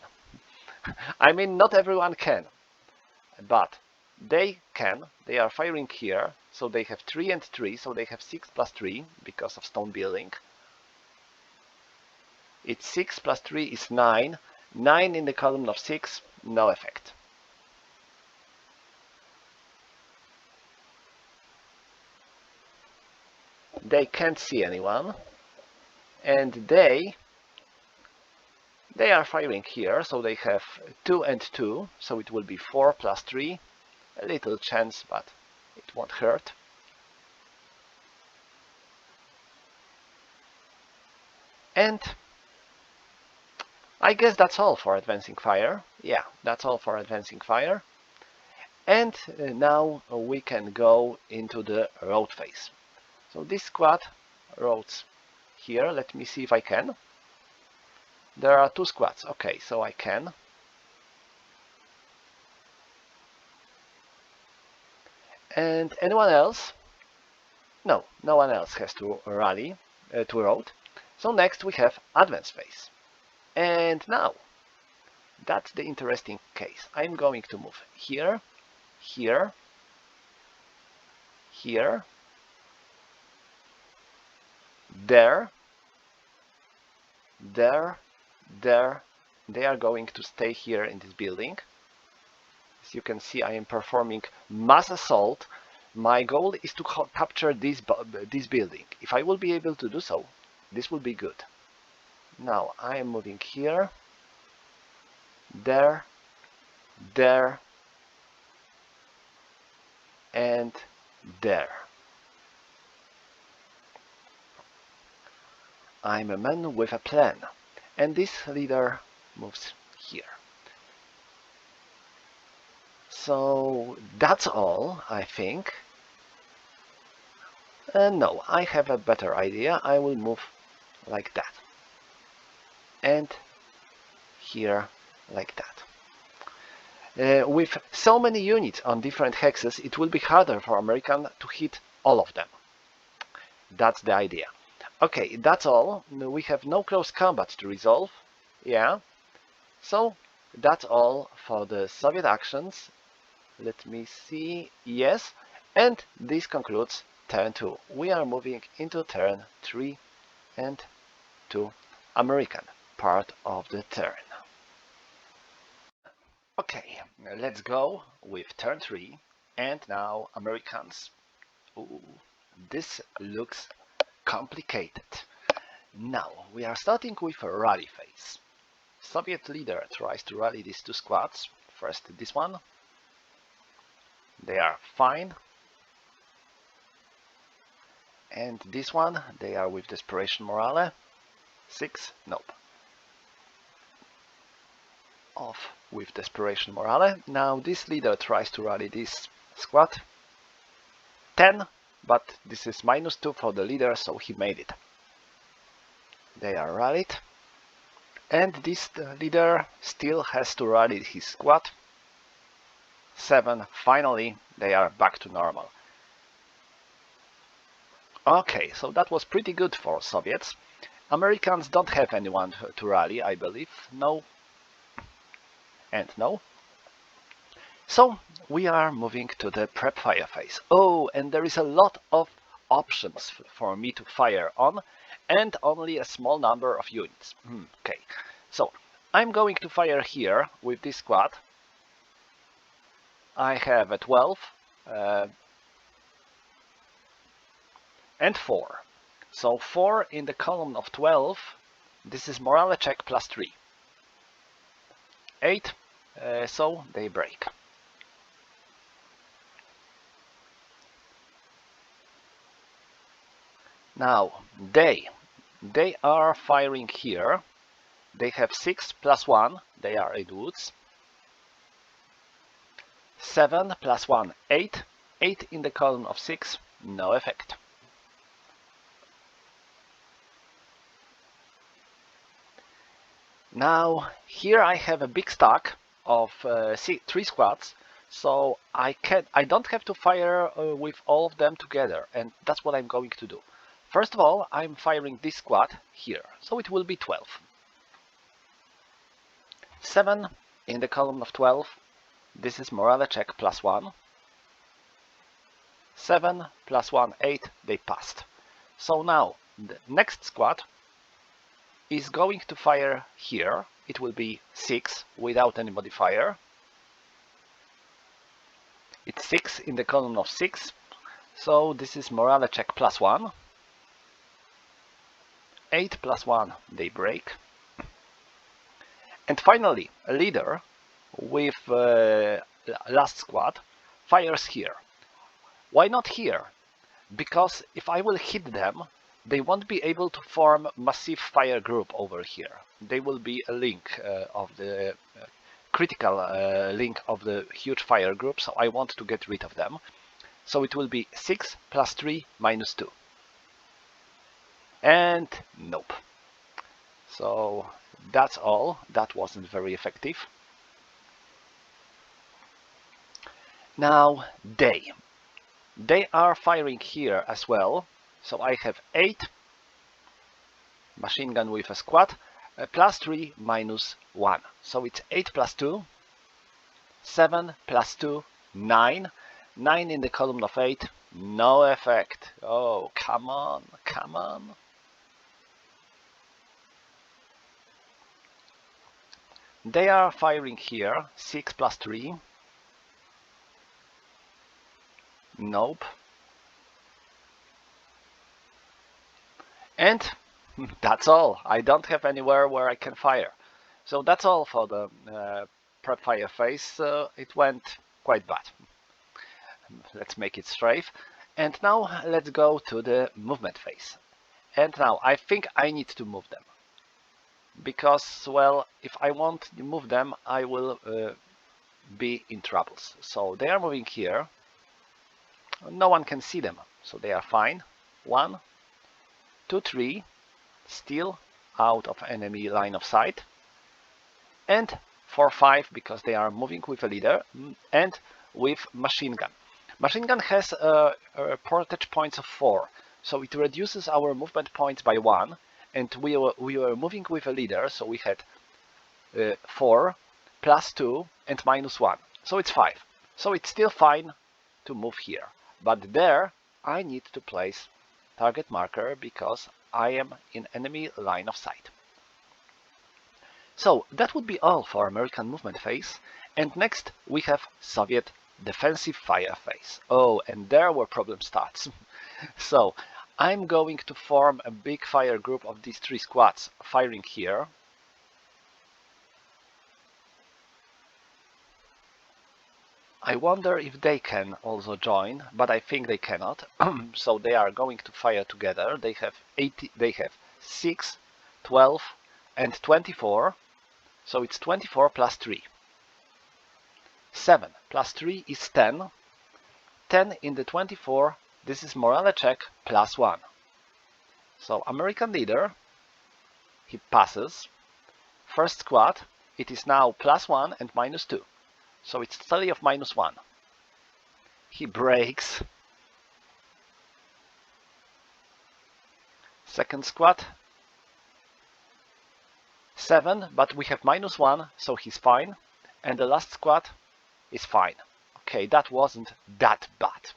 I mean, not everyone can, but they can. They are firing here, so they have 3 and 3, so they have 6 plus 3 because of stone building. It's 6 plus 3 is 9. 9 in the column of 6, no effect. They can't see anyone, and they are firing here, so they have 2 and 2, so it will be 4 plus 3. A little chance, but it won't hurt. And I guess that's all for advancing fire. Yeah, that's all for advancing fire. And now we can go into the road phase. So this squad roads here. Let me see if I can. There are 2 squads. Okay, so I can. And anyone else? No, no one else has to rally to road. So next we have advance phase. And now, that's the interesting case. I'm going to move here, here, here, there, there, there. They are going to stay here in this building. As you can see, I am performing mass assault. My goal is to capture this building. If I will be able to do so, this will be good. Now I am moving here, there, there, and there. I'm a man with a plan, and this leader moves here. So that's all, I think. No, I have a better idea. I will move like that. And here like that. With so many units on different hexes, it will be harder for American to hit all of them. That's the idea. Okay, that's all. We have no close combat to resolve. Yeah. So that's all for the Soviet actions. Let me see. Yes. And this concludes turn 2. We are moving into turn 3 and to American part of the turn. Okay, let's go with turn 3 and now Americans. Ooh, this looks complicated. Now we are starting with a rally phase. Soviet leader tries to rally these 2 squads. First this one. They are fine. And this one, they are with desperation morale. 6, nope. Off with desperation morale. Now this leader tries to rally this squad. 10, but this is -2 for the leader, so he made it. They are rallied. And this leader still has to rally his squad. 7. Finally, they are back to normal. Okay, so that was pretty good for Soviets. Americans don't have anyone to rally, I believe. No and no. So we are moving to the prep fire phase. Oh, and there is a lot of options for me to fire on, and only a small number of units. Okay, so I'm going to fire here with this squad. I have a 12 and 4. So 4 in the column of 12. This is morale check plus 3. 8, so they break. Now, they are firing here. They have 6 plus 1, they are in woods. 7 plus 1, 8. 8 in the column of 6, no effect. Now, here I have a big stack of 3 squads, so I don't have to fire with all of them together, and that's what I'm going to do. First of all, I'm firing this squad here, so it will be 12. 7 in the column of 12. This is morale check plus 1. 7 plus 1, 8, they passed. So now, the next squad is going to fire here. It will be 6 without any modifier. It's 6 in the column of 6. So this is morale check plus 1. 8 plus 1, they break. And finally, a leader with last squad fires here. Why not here? Because if I will hit them, they won't be able to form massive fire group over here. They will be a link of the critical link of the huge fire group, so I want to get rid of them. So it will be 6 plus 3 minus 2. And nope. So that's all. That wasn't very effective. Now they are firing here as well. So I have 8 machine gun with a squad, plus 3 minus 1. So it's 8 plus 2, 7 plus 2, 9. 9 in the column of 8, no effect. Oh, come on, come on. They are firing here, 6 plus 3. Nope. And that's all. I don't have anywhere where I can fire. So that's all for the prep fire phase. It went quite bad. Let's make it straight. And now let's go to the movement phase. And now I think I need to move them. Because, well, if I want to move them, I will be in troubles. So they are moving here. No one can see them, so they are fine. 1, 2, 3, still out of enemy line of sight. And 4, 5, because they are moving with a leader and with machine gun. Machine gun has a portage points of 4, so it reduces our movement points by 1. And we were moving with a leader, so we had 4 plus 2 and minus 1, so it's 5. So it's still fine to move here, but there I need to place target marker because I am in enemy line of sight. So that would be all for American movement phase, and next we have Soviet defensive fire phase. Oh, and there where problem starts. So I'm going to form a big fire group of these 3 squads firing here. I wonder if they can also join, but I think they cannot. So they are going to fire together. They have 6, 12 and 24. So it's 24 plus 3. 7 plus 3 is 10. 10 in the 24. This is morale check plus 1. So American leader, he passes. first squad, it is now +1 and -2. So it's totally of -1. He breaks. Second squad, 7, but we have -1, so he's fine. And the last squad is fine. Okay, that wasn't that bad.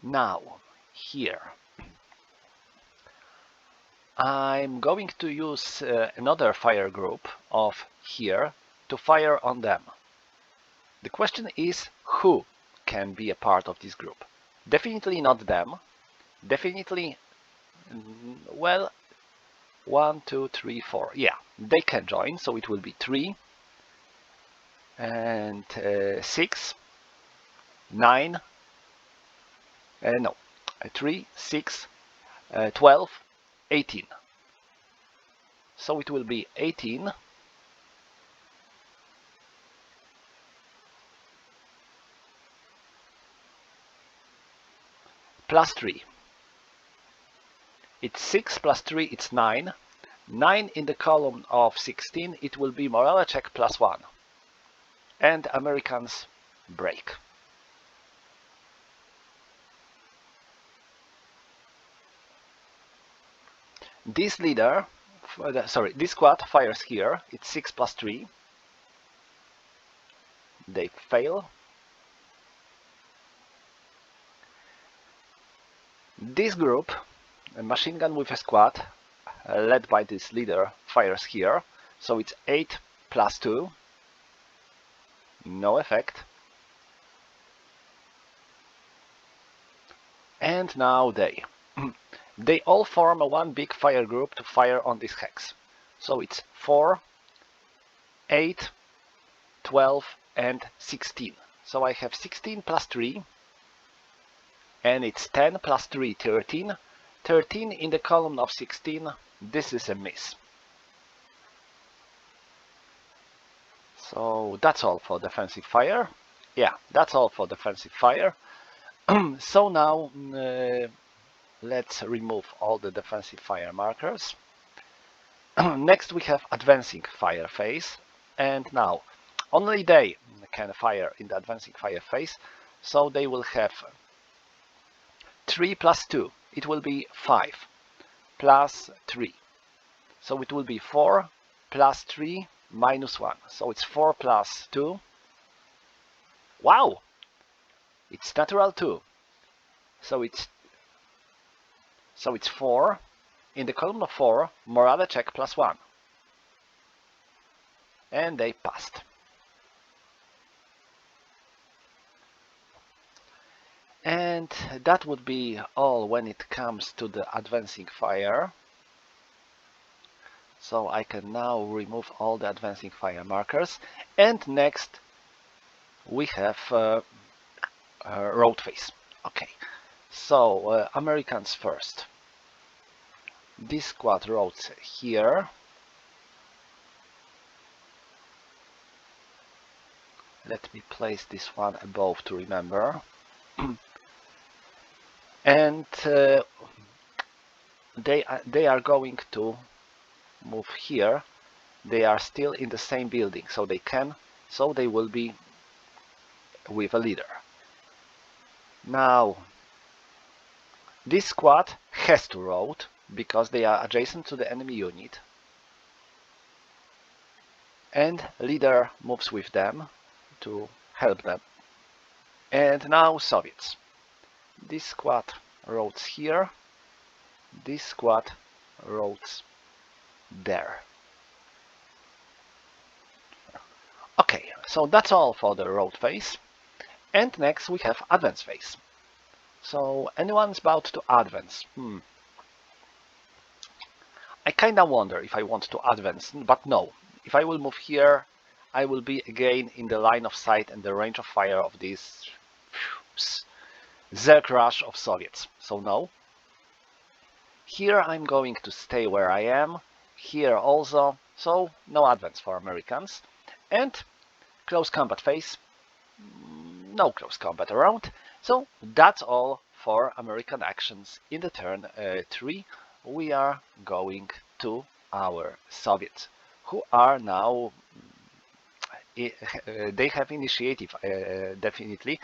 Now, here, I'm going to use another fire group of here to fire on them. The question is, who can be a part of this group? Definitely not them. Definitely, well, 1, 2, 3, 4. Yeah, they can join, so it will be 3 and 6, 9, no, 3, 6, 12, 18. So it will be 18 plus 3. It's 6 plus 3, it's 9. 9 in the column of 16, it will be morale check +1. And Americans break. This leader, this squad fires here. It's 6 plus 3. They fail. This group, a machine gun with a squad, led by this leader, fires here. So it's 8 plus 2. No effect. And now they all form a one big fire group to fire on this hex. So it's 4, 8, 12, and 16. So I have 16 plus 3, and it's 10 plus 3, 13. 13 in the column of 16, this is a miss. So that's all for defensive fire. Yeah, that's all for defensive fire. So now let's remove all the defensive fire markers. Next we have advancing fire phase, and now only they can fire in the advancing fire phase, so they will have 3 plus 2, it will be 5 plus 3, so it will be 4 plus 3 minus 1, so it's 4 plus 2. Wow, it's natural 2, so it's 4 in the column of 4, morale check +1, and they passed. And that would be all when it comes to the advancing fire. So I can now remove all the advancing fire markers. And next we have road phase. Okay, so Americans first. This squad roads here. Let me place this one above to remember. And they are going to move here. They are still in the same building, so they will be with a leader. Now this squad has to road because they are adjacent to the enemy unit, and leader moves with them to help them. And now Soviets. This squad roads here, this squad roads there. Okay, so that's all for the road phase. And next we have advance phase. So anyone's about to advance? I kinda wonder if I want to advance, but no. If I will move here, I will be again in the line of sight and the range of fire of this Zerg rush of Soviets, so no. Here I'm going to stay where I am, here also, so no advance for Americans. And close combat phase, no close combat around. So that's all for American actions in the turn 3. We are going to our Soviets, who are now they have initiative definitely.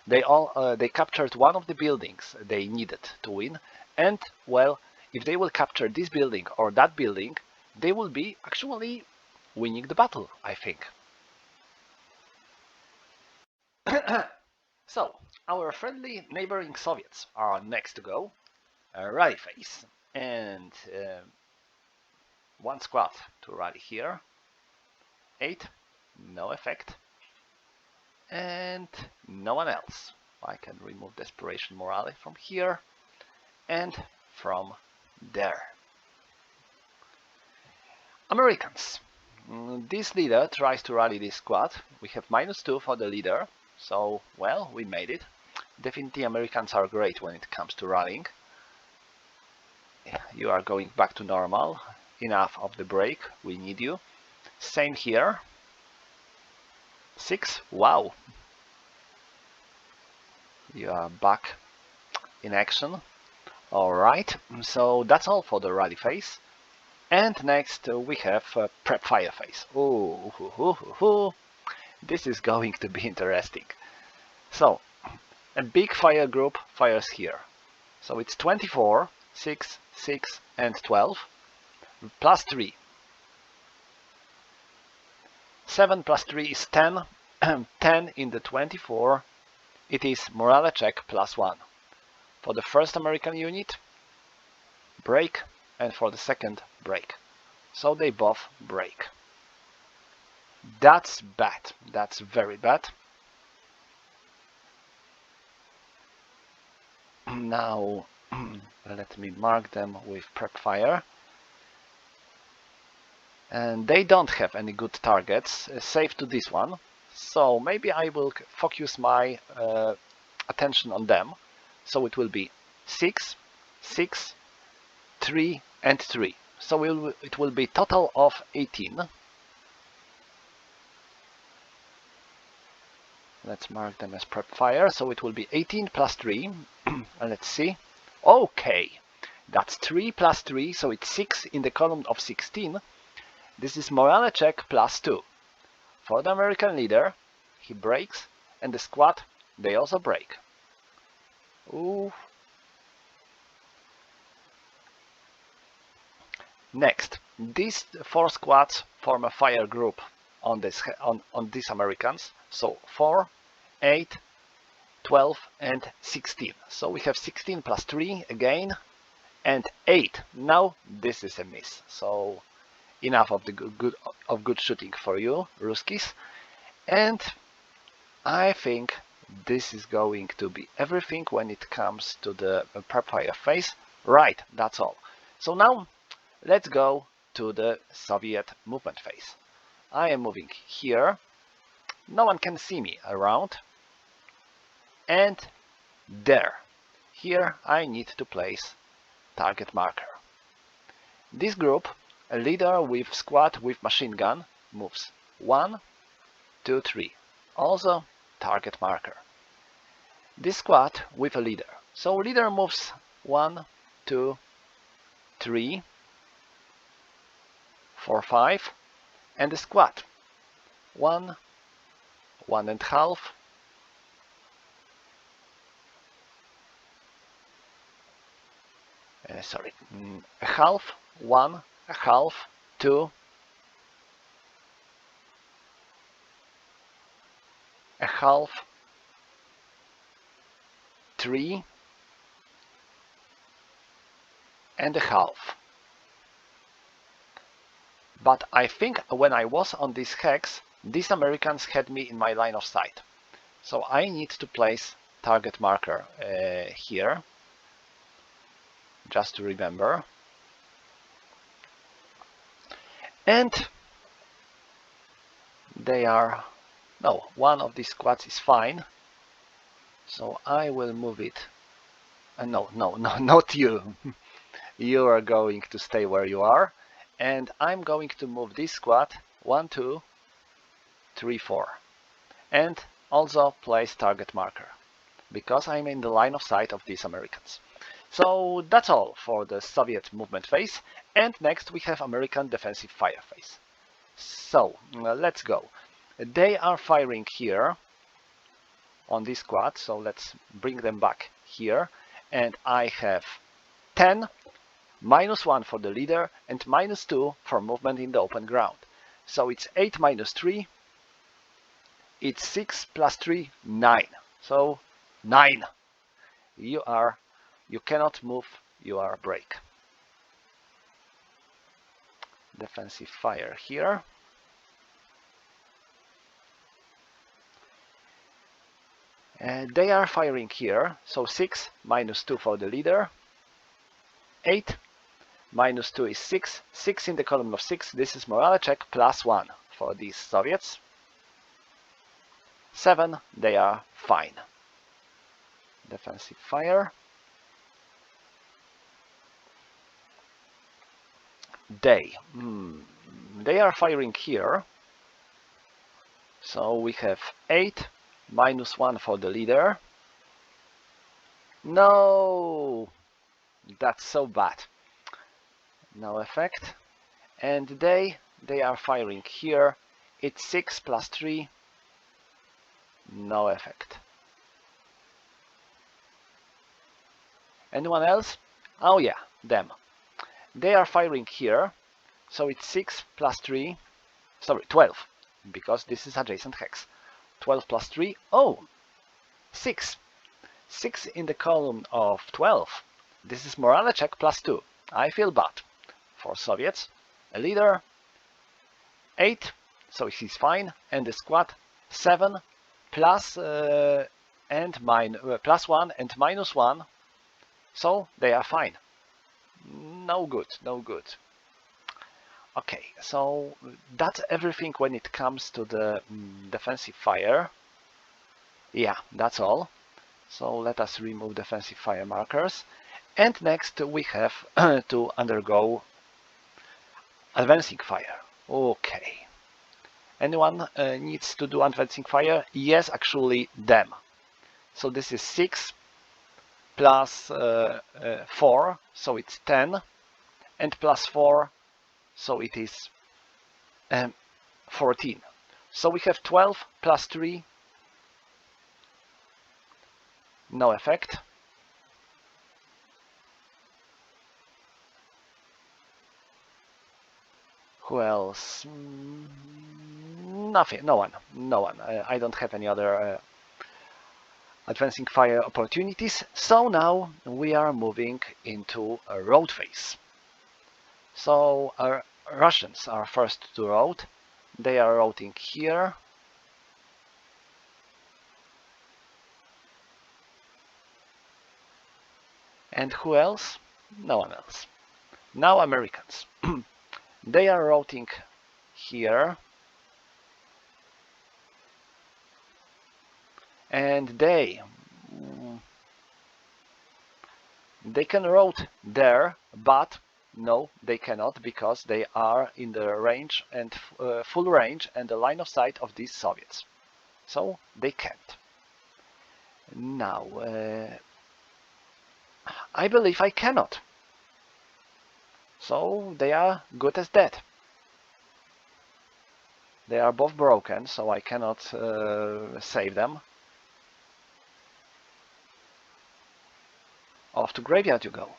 They captured one of the buildings they needed to win, and well, if they will capture this building or that building, they will be actually winning the battle, I think. So, our friendly neighboring Soviets are next to go. Rally phase, and one squad to rally here. 8, no effect, and no one else. I can remove Desperation Morale from here and from there. Americans. This leader tries to rally this squad. We have -2 for the leader, so well, we made it. Definitely Americans are great when it comes to rallying. You are going back to normal. Enough of the break, we need you. Same here. 6, wow. You are back in action. Alright, so that's all for the rally phase. And next we have prep fire phase. Oh, this is going to be interesting. So, a big fire group fires here. So it's 24, 6, 6, and 12, plus 3. 7 plus 3 is 10. 10 in the 24, it is morale check plus 1. For the first American unit, break, and for the second, break. So they both break. That's bad. That's very bad. Now, let me mark them with prep fire. And they don't have any good targets, save to this one. So maybe I will focus my attention on them. So it will be 6, 6, 3, and 3. So it will be total of 18. Let's mark them as prep fire. So it will be 18 plus 3. And let's see. Okay, that's 3 plus 3, so it's 6 in the column of 16. This is morale check plus 2. For the American leader, he breaks, and the squad, they also break. Ooh. Next, these 4 squads form a fire group on these Americans. So 4, 8, 12, and 16. So we have 16 plus 3 again, and 8. Now this is a miss. So enough of the good shooting for you, Ruskis. And I think this is going to be everything when it comes to the prep fire phase. Right, that's all. So now let's go to the Soviet movement phase. I am moving here. No one can see me around. And there. Here I need to place target marker. This group, a leader with squad with machine gun, moves 1, 2, 3. Also target marker. This squad with a leader. So leader moves 1, 2, 3, 4, 5, and the squad 1, 1.5, a half, 1, a half, 2, a half, 3, and a half. But I think when I was on this hex, these Americans had me in my line of sight. So I need to place target marker here, just to remember. And they are... no, one of these squads is fine. So I will move it. No, not you. You are going to stay where you are. And I'm going to move this squad 1, 2, 3, 4. And Also place target marker, because I'm in the line of sight of these Americans. So that's all for the Soviet movement phase, and next we have American defensive fire phase. So let's go. They are firing here on this squad, so let's bring them back here, and I have 10, -1 for the leader, and -2 for movement in the open ground. So it's 8 - 3, it's 6 + 3, 9. So 9. You cannot move, you are a break. Defensive fire here. They are firing here, so 6 - 2 for the leader, 8 -2 is 6, 6 in the column of 6, this is morale check +1 for these Soviets. 7, they are fine. Defensive fire. They are firing here, so we have 8 -1 for the leader. No, that's so bad. No effect. And they are firing here. It's 6 + 3. No effect. Anyone else? Oh yeah, them. They are firing here, so it's 6 + 3. Sorry, 12, because this is adjacent hex. 12 + 3. Oh, 6. 6 in the column of 12. This is morale check +2. I feel bad. For Soviets, a leader, 8, so he's fine, and the squad 7 +1 and -1, so they are fine. No good, no good. Okay, so that's everything when it comes to the defensive fire. Yeah, that's all. So let us remove defensive fire markers. And next we have to undergo advancing fire. Okay. Anyone needs to do advancing fire? Yes, actually them. So this is 6 + 4, so it's 10, and +4, so it is 14. So we have 12 + 3, no effect. Who else? Nothing, no one. I don't have any other advancing fire opportunities. So now we are moving into a road phase. So our Russians are first to road. They are routing here. And who else? No one else. Now Americans. They are routing here. And they can route there, but no, they cannot, because they are in the range and full range and the line of sight of these Soviets. So they can't. Now, I believe I cannot. So they are good as dead. They are both broken, so I cannot save them. Off to graveyard you go.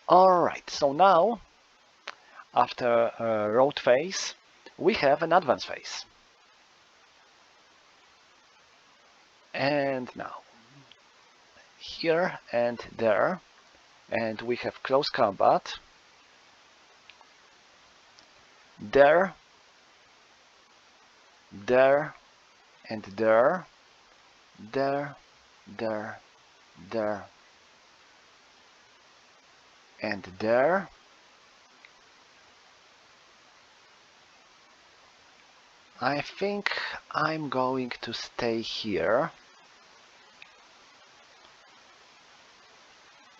Alright, so now, after road phase, we have an advance phase. And now, here and there, and we have close combat. There, there, and there, there, there, there, and there. I think I'm going to stay here.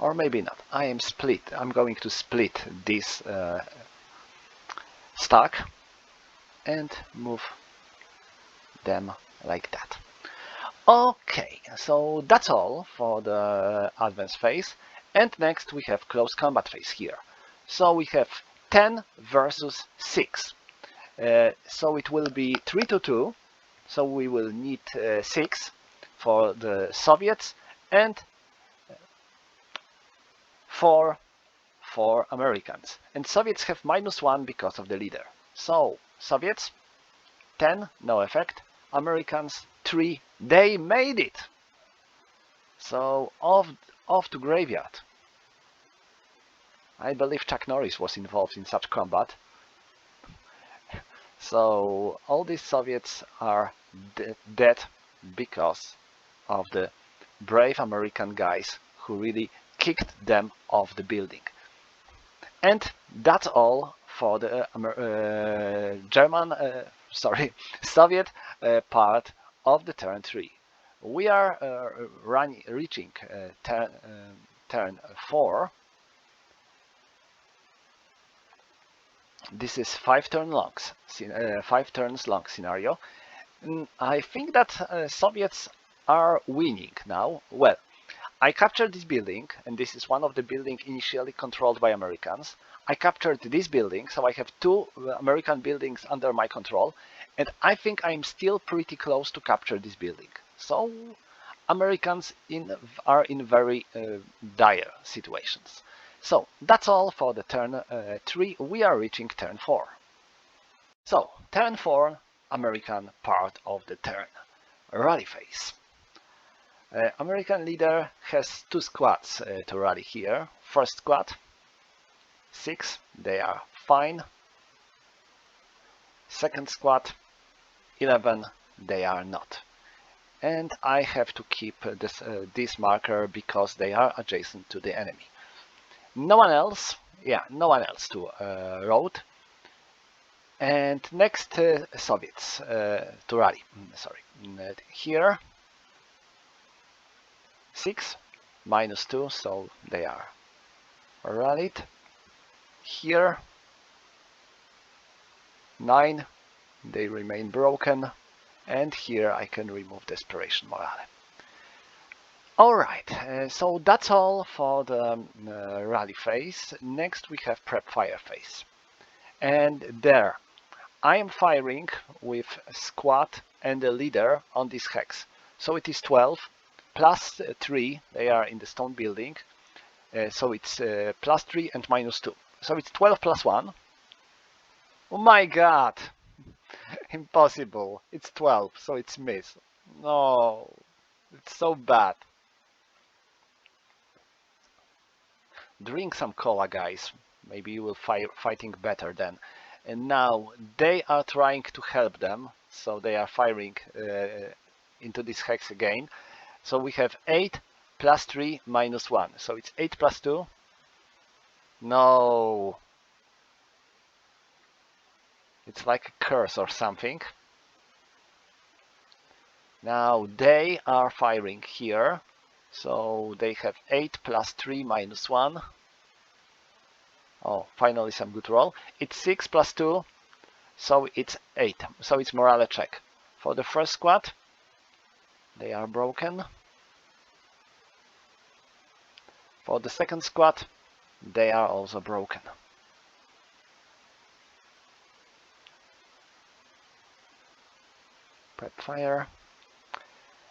Or maybe not. I'm going to split this stack and move them like that. Okay, so that's all for the advanced phase. And next we have close combat phase here. So we have 10 versus 6. So it will be 3 to 2. So we will need 6 for the Soviets and 4 for Americans. And Soviets have -1 because of the leader. So Soviets 10, no effect. Americans 3, they made it. So off to graveyard. I believe Chuck Norris was involved in such combat. So all these Soviets are dead because of the brave American guys who really kicked them off the building. And that's all for the Soviet part of the turn 3. We are reaching turn 4. This is 5 turns long scenario. I think that Soviets are winning now. Well, I captured this building, and this is one of the buildings initially controlled by Americans. I captured this building, so I have 2 American buildings under my control, and I think I'm still pretty close to capture this building. So Americans are in very dire situations. So that's all for the turn 3. We are reaching turn 4. So turn 4, American part of the turn. Rally phase. American leader has 2 squads to rally here. First squad, 6, they are fine. Second squad, 11, they are not. And I have to keep this marker because they are adjacent to the enemy. No one else to road. And next Soviets to rally. Sorry, here 6 -2, so they are rallied. Here 9, they remain broken, and here I can remove Desperation Morale. Alright, so that's all for the rally phase. Next we have prep fire phase. And there I am firing with a squad and a leader on this hex. So it is 12 plus 3, they are in the stone building. So it's plus 3 and -2. So it's 12 plus 1. Oh my god! Impossible. It's 12, so it's miss. No, it's so bad. Drink some cola, guys. Maybe you will fighting better then. And now they are trying to help them, so they are firing into this hex again. So we have 8 plus 3 -1. So it's 8 plus 2. No. It's like a curse or something. Now they are firing here. So they have 8 plus 3 -1. Oh, finally some good roll. It's 6 plus 2. So it's 8. So it's morale check. For the first squad, they are broken. For the second squad, they are also broken. Prep fire.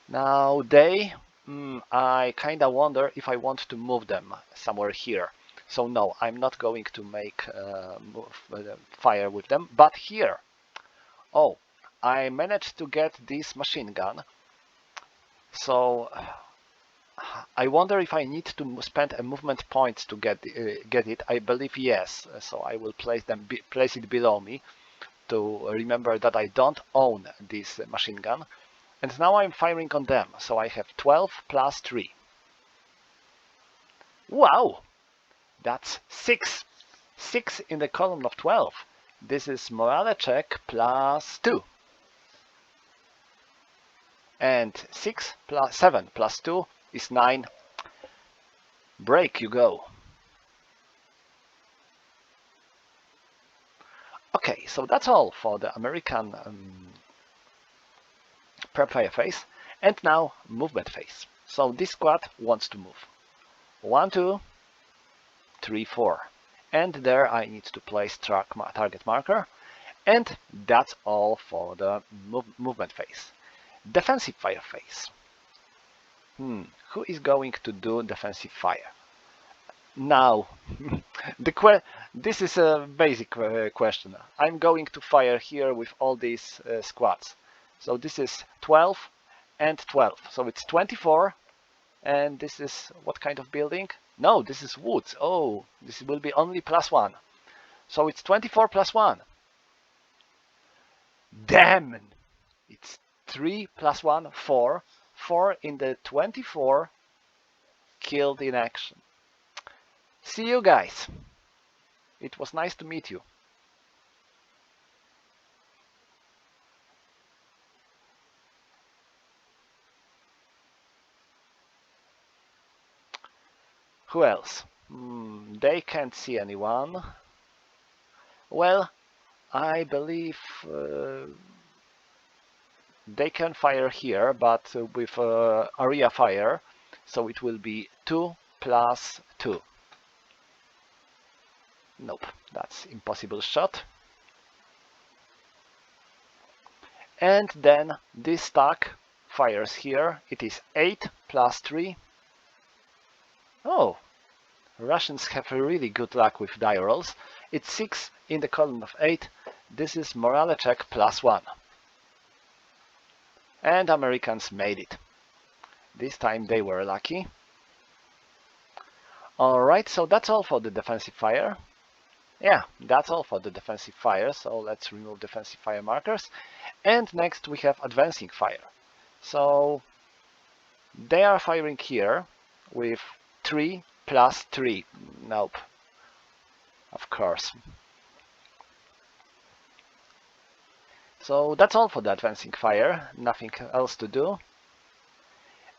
Now they, I kinda wonder if I want to move them somewhere here. So no, I'm not going to make fire with them, but here. Oh, I managed to get this machine gun. So I wonder if I need to spend a movement point to get it. I believe yes. So I will place it below me to remember that I don't own this machine gun. And now I'm firing on them. So I have 12 plus 3. Wow! That's 6. 6 in the column of 12. This is morale check plus 2. And 7 plus 2 is 9. Break you go. Okay, so that's all for the American prep fire phase, and now movement phase. So this squad wants to move. 1, 2, 3, 4. And there I need to place target marker. And that's all for the movement phase. Defensive fire phase. Who is going to do defensive fire? Now, this is a basic question. I'm going to fire here with all these squads. So this is 12 and 12. So it's 24. And this is what kind of building? No, this is woods. Oh, this will be only +1. So it's 24 +1. Damn! It's 3 +1, 4. 4 in the 24 killed in action. See you guys. It was nice to meet you. Who else? They can't see anyone. Well, I believe they can fire here, but with area fire, so it will be 2 + 2. Nope, that's impossible shot. And then this stack fires here. It is 8 + 3. Oh, Russians have a really good luck with die rolls. It's 6 in the column of 8. This is morale check +1. And Americans made it. This time they were lucky. Alright, so that's all for the defensive fire. Yeah, that's all for the defensive fire, so let's remove defensive fire markers. And next we have advancing fire. So they are firing here with 3 + 3. Nope. Of course. So that's all for the advancing fire, nothing else to do.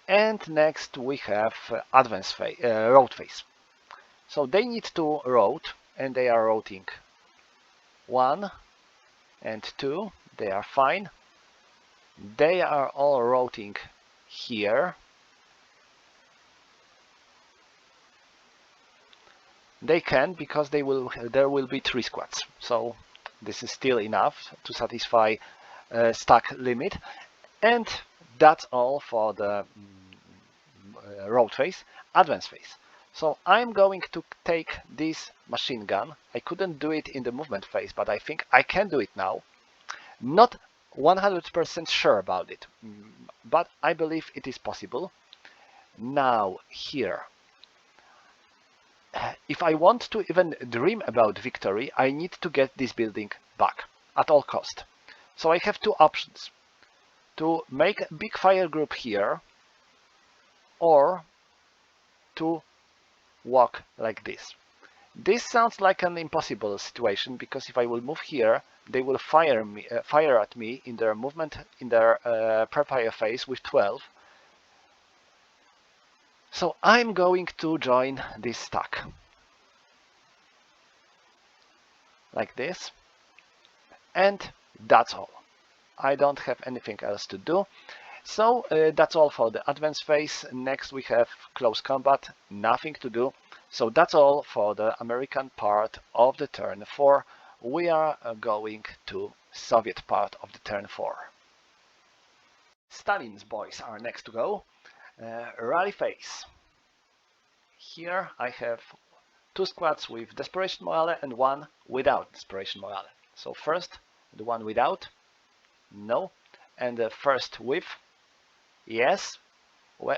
And next we have advance phase, road phase. So they need to road, and they are routing 1 and 2. They are fine. They are all routing here. They can, because there will be 3 squads. So this is still enough to satisfy stack limit. And that's all for the road phase. Advance phase. So I'm going to take this machine gun. I couldn't do it in the movement phase, but I think I can do it now. Not 100% sure about it, but I believe it is possible. Now here, if I want to even dream about victory, I need to get this building back at all cost. So I have 2 options: to make a big fire group here, or to walk like this. This sounds like an impossible situation, because if I will move here, they will fire at me in their movement, in their prep fire phase with 12. So I'm going to join this stack like this, and that's all. I don't have anything else to do. So that's all for the advance phase. Next we have close combat, nothing to do. So that's all for the American part of the turn 4. We are going to Soviet part of the turn 4. Stalin's boys are next to go. Rally phase. Here I have 2 squads with Desperation Morale and 1 without Desperation Morale. So first the one without, no, and the first with, yes,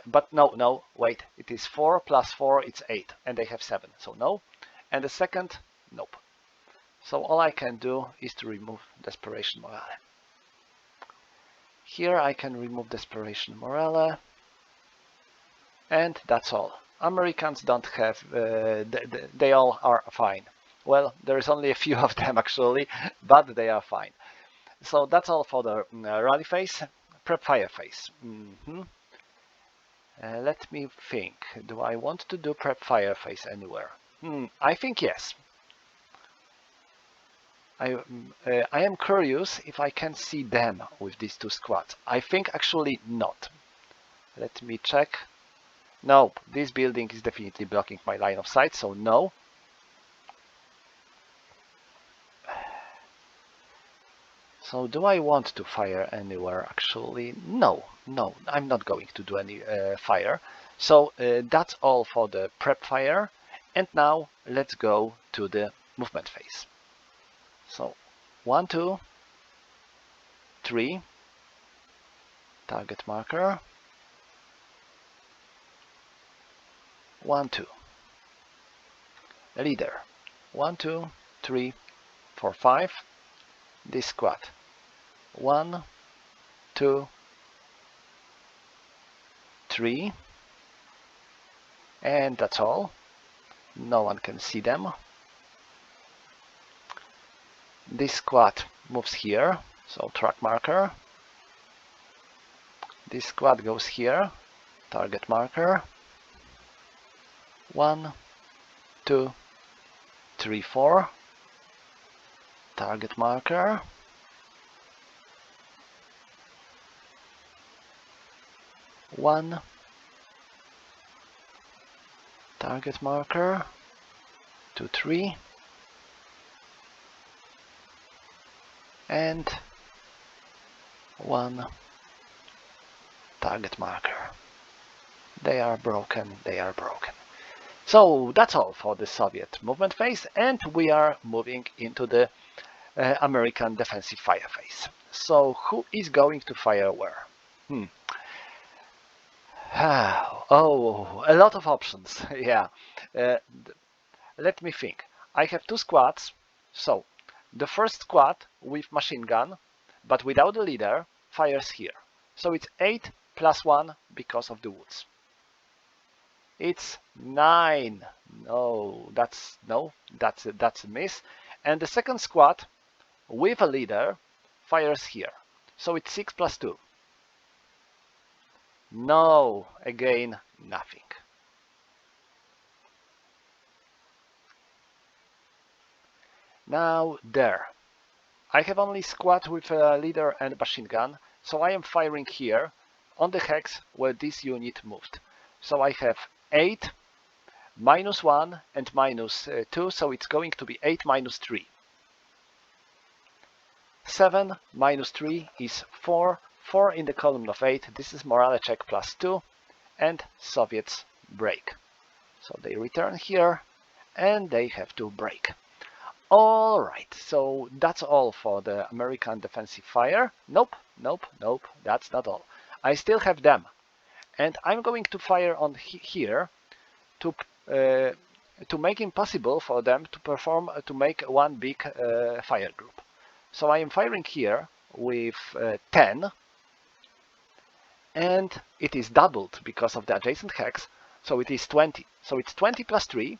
but no, wait, it is 4 + 4, it's 8, and they have 7, so no, and the second, nope. So all I can do is to remove Desperation Morale. Here I can remove Desperation Morale, and that's all. Americans don't have, they all are fine. Well, there is only a few of them actually, but they are fine. So that's all for the rally phase. Prep fire phase. Let me think. Do I want to do prep fire phase anywhere? I think yes. I am curious if I can see them with these two squads. I think actually not. Let me check. No, this building is definitely blocking my line of sight, so no. So do I want to fire anywhere actually? No, no, I'm not going to do any fire. So that's all for the prep fire. And now let's go to the movement phase. So 1, 2, 3, target marker, 1, 2, leader, 1, 2, 3, 4, 5, this squad, 1, 2, 3, and that's all. No one can see them. This squad moves here, so track marker. This squad goes here, target marker. 1, 2, 3, 4, target marker. 1, target marker. 2, 3, and 1, target marker. They are broken, they are broken. So that's all for the Soviet movement phase, and we are moving into the American defensive fire phase. So who is going to fire where? Oh, a lot of options. Yeah. Let me think. I have two squads. So the first squad with machine gun, but without the leader, fires here. So it's 8 plus 1 because of the woods. It's 9. No, that's a miss. And the second squad with a leader fires here. So it's 6 plus 2. No, again, nothing. Now there. I have only squad with a leader and machine gun, so I am firing here on the hex where this unit moved. So I have 8, minus 1 and minus 2, so it's going to be 8 minus 3. 7 minus 3 is 4, 4 in the column of 8, this is morale check plus 2, and Soviets break. So they return here, and they have to break. Alright, so that's all for the American defensive fire. Nope, nope, nope, that's not all. I still have them, and I'm going to fire on here to make it possible for them to perform, to make one big fire group. So I am firing here with 10, and it is doubled because of the adjacent hex, so it is 20. So it's 20 plus 3,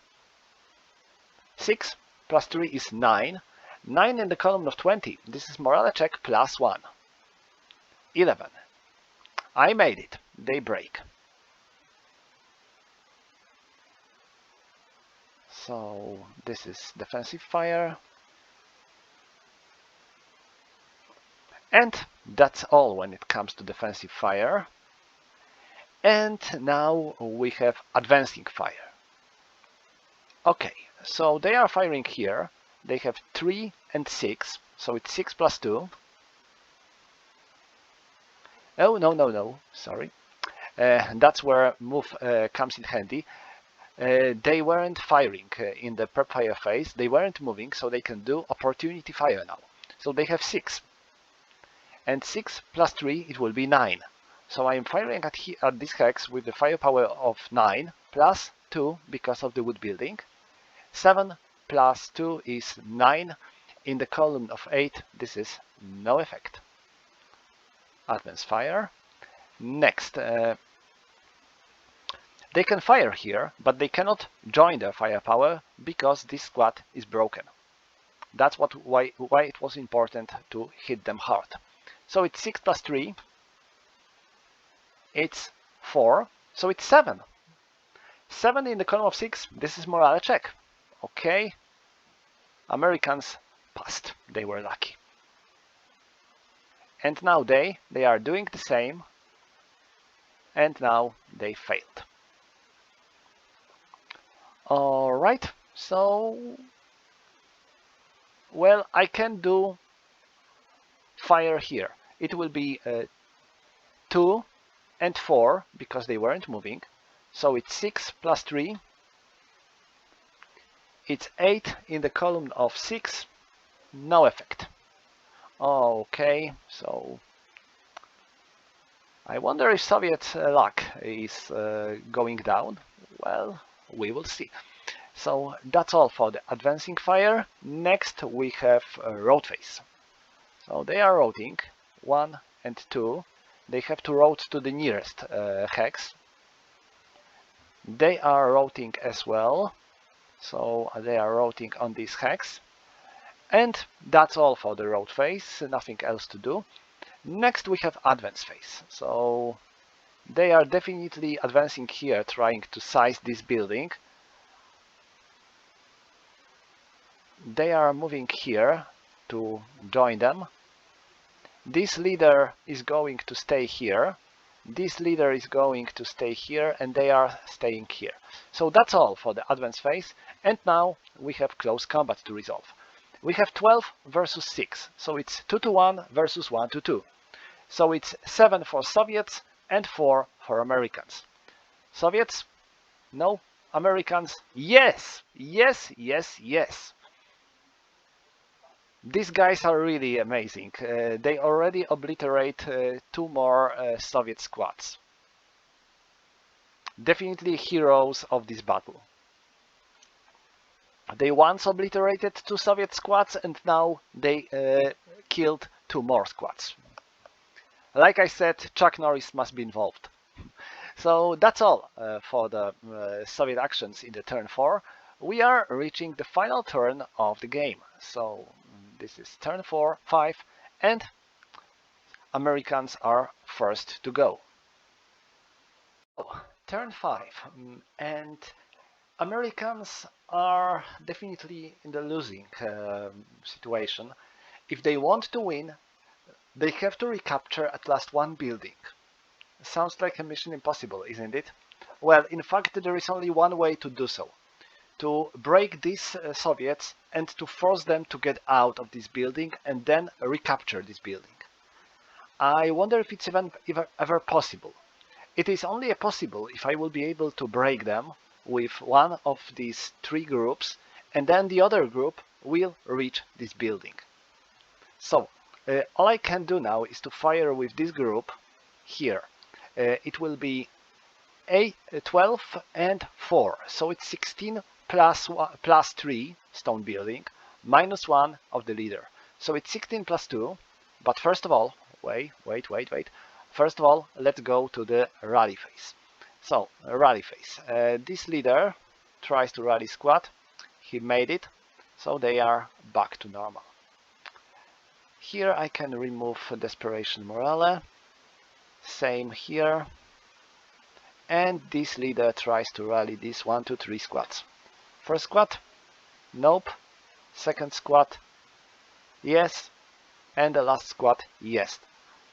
6 plus 3 is 9. 9 in the column of 20. This is morale check plus 1. 11. I made it. They break. So this is defensive fire. And that's all when it comes to defensive fire. And now we have advancing fire. Okay, so they are firing here. They have 3 and 6, so it's 6 plus 2. Oh, no, sorry. That's where move comes in handy. They weren't firing in the prep fire phase. They weren't moving, so they can do opportunity fire now. So they have 6. And 6 plus 3, it will be 9. So I am firing at this hex with the firepower of 9, plus 2 because of the wood building. 7 plus 2 is 9. In the column of 8, this is no effect. Advance fire. Next, they can fire here, but they cannot join their firepower because this squad is broken. That's why it was important to hit them hard. So it's 6 plus 3. It's 4. So it's 7. 7 in the column of 6. This is morale check. Okay. Americans passed. They were lucky. And now they are doing the same, and now they failed. All right, so well, I can do fire here. It will be 2 and 4 because they weren't moving. So it's 6 plus 3. It's 8 in the column of 6. No effect. Okay, so I wonder if Soviet luck is going down. Well, we will see. So that's all for the advancing fire. Next we have road phase. So they are routing 1 and 2. They have to route to the nearest hex. They are routing as well. So they are routing on this hex. And that's all for the road phase. Nothing else to do. Next we have advance phase. So they are definitely advancing here, trying to size this building. They are moving here to join them. This leader is going to stay here. This leader is going to stay here, and they are staying here. So that's all for the advance phase. And now we have close combat to resolve. We have 12 versus 6. So it's 2 to 1 versus 1 to 2. So it's 7 for Soviets and 4 for Americans. Soviets? No. Americans? Yes! Yes, yes, yes. These guys are really amazing. They already obliterate 2 more Soviet squads. Definitely heroes of this battle. They once obliterated 2 Soviet squads, and now they killed 2 more squads. Like I said, Chuck Norris must be involved. So that's all for the Soviet actions in the turn 4. We are reaching the final turn of the game. So this is turn 4, 5, and Americans are first to go. Turn 5, and Americans are definitely in the losing situation. If they want to win, they have to recapture at last 1 building. Sounds like a mission impossible, isn't it? Well, in fact, there is only one way to do so. To break these Soviets and to force them to get out of this building and then recapture this building. I wonder if it's even ever possible. It is only possible if I will be able to break them with one of these 3 groups, and then the other group will reach this building. So, all I can do now is to fire with this group here. It will be 12 and 4, so it's 16 plus 3 stone building, minus 1 of the leader. So it's 16 plus 2, but first of all, wait. First of all, let's go to the rally phase. So, rally phase. This leader tries to rally squad. He made it, so they are back to normal. Here I can remove Desperation Morale. Same here. And this leader tries to rally these 1, 2, 3 squads. First squad? Nope. Second squad? Yes. And the last squad? Yes.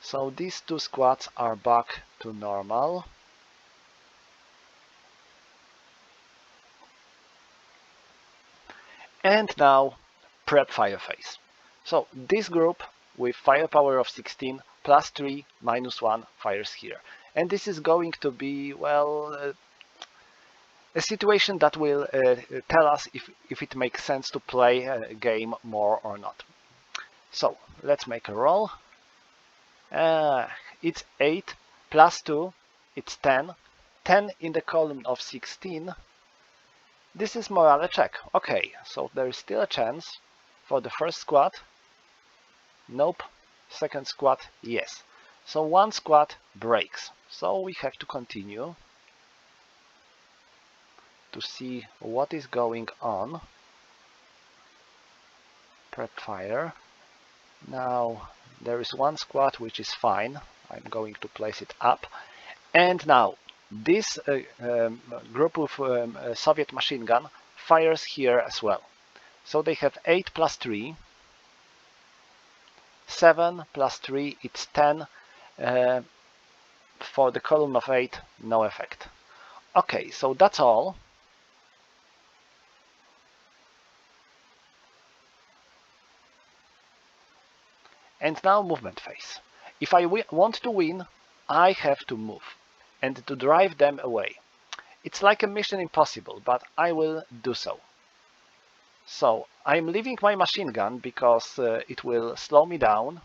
So these 2 squads are back to normal. And now prep fire phase. So this group with firepower of 16 plus 3 minus 1 fires here. And this is going to be, well, a situation that will tell us if it makes sense to play a game more or not. So let's make a roll. It's 8 plus 2, it's 10. 10 in the column of 16. This is morale check. Okay, so there is still a chance for the first squad. Nope. Second squad, yes. So 1 squad breaks. So we have to continue to see what is going on. Prep fire. Now there is 1 squad which is fine. I'm going to place it up. And now this group of Soviet machine gun fires here as well. So they have 8 plus 3. 7 plus 3, it's 10. Uh, for the column of 8, no effect. Okay, so that's all. And now movement phase. If I want to win, I have to move and to drive them away. It's like a mission impossible, but I will do so. So I'm leaving my machine gun because it will slow me down.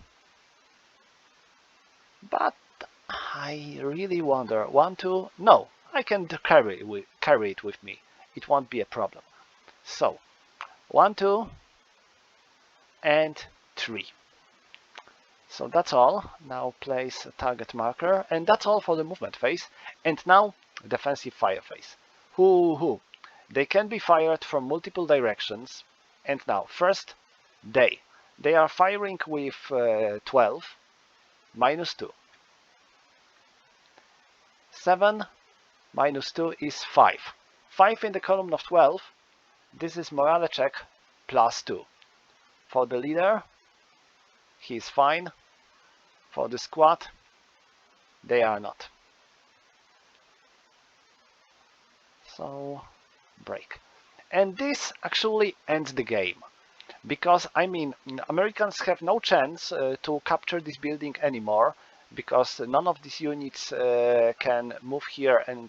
But I really want to? No, I can carry it with me. It won't be a problem. So 1, 2, and 3. So that's all. Now place a target marker, and that's all for the movement phase. And now defensive fire phase. They can be fired from multiple directions. And now first, they are firing with 12 minus 2. 7 minus 2 is 5. 5 in the column of 12. This is morale check plus 2. For the leader, he is fine. For the squad, they are not. So, break. And this actually ends the game. Because, I mean, Americans have no chance to capture this building anymore, because none of these units can move here and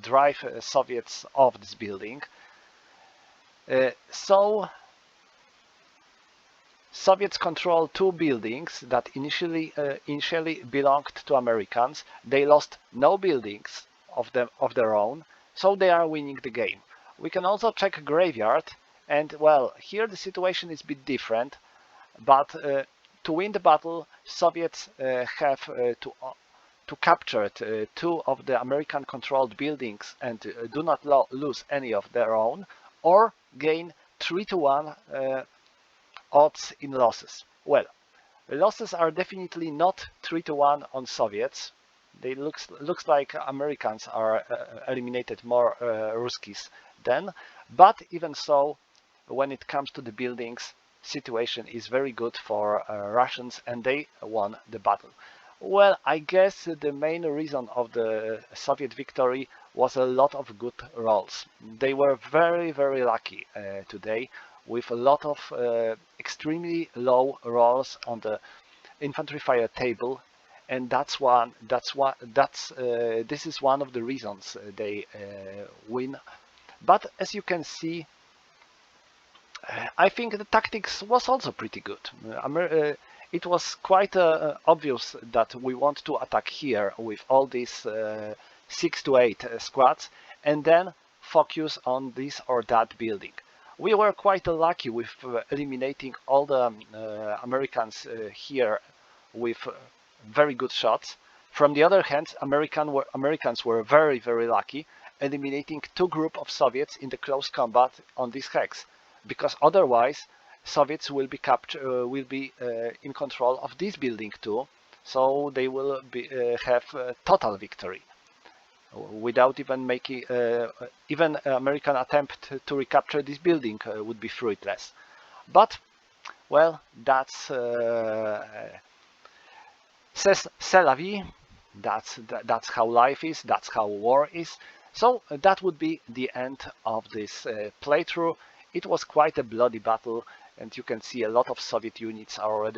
drive Soviets off this building. So Soviets control 2 buildings that initially belonged to Americans. They lost no buildings of their own, so they are winning the game. We can also check graveyard, and well, here the situation is a bit different, but to win the battle, Soviets have to capture 2 of the American-controlled buildings and do not lose any of their own, or gain 3-1 odds in losses. Well, losses are definitely not 3-1 on Soviets. They looks like Americans are eliminated more Ruskies then, but even so, when it comes to the buildings, situation is very good for Russians, and they won the battle. Well, I guess the main reason of the Soviet victory was a lot of good rolls. They were very, very lucky today, with a lot of extremely low rolls on the infantry fire table, and this is one of the reasons they win. But as you can see, I think the tactics was also pretty good. It was quite obvious that we want to attack here with all these 6 to 8 squads, and then focus on this or that building. We were quite lucky with eliminating all the Americans here with very good shots. From the other hand, Americans were very, very lucky, eliminating 2 groups of Soviets in the close combat on this hex, because otherwise Soviets will be in control of this building too, so they will have total victory without even making even American attempt to recapture this building would be fruitless. But well, that's c'est la vie. That's how life is. That's how war is. So that would be the end of this playthrough. It was quite a bloody battle, and you can see a lot of Soviet units are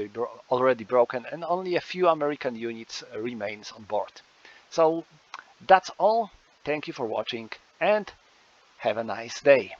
already broken, and only a few American units remains on board. So that's all. Thank you for watching, and have a nice day.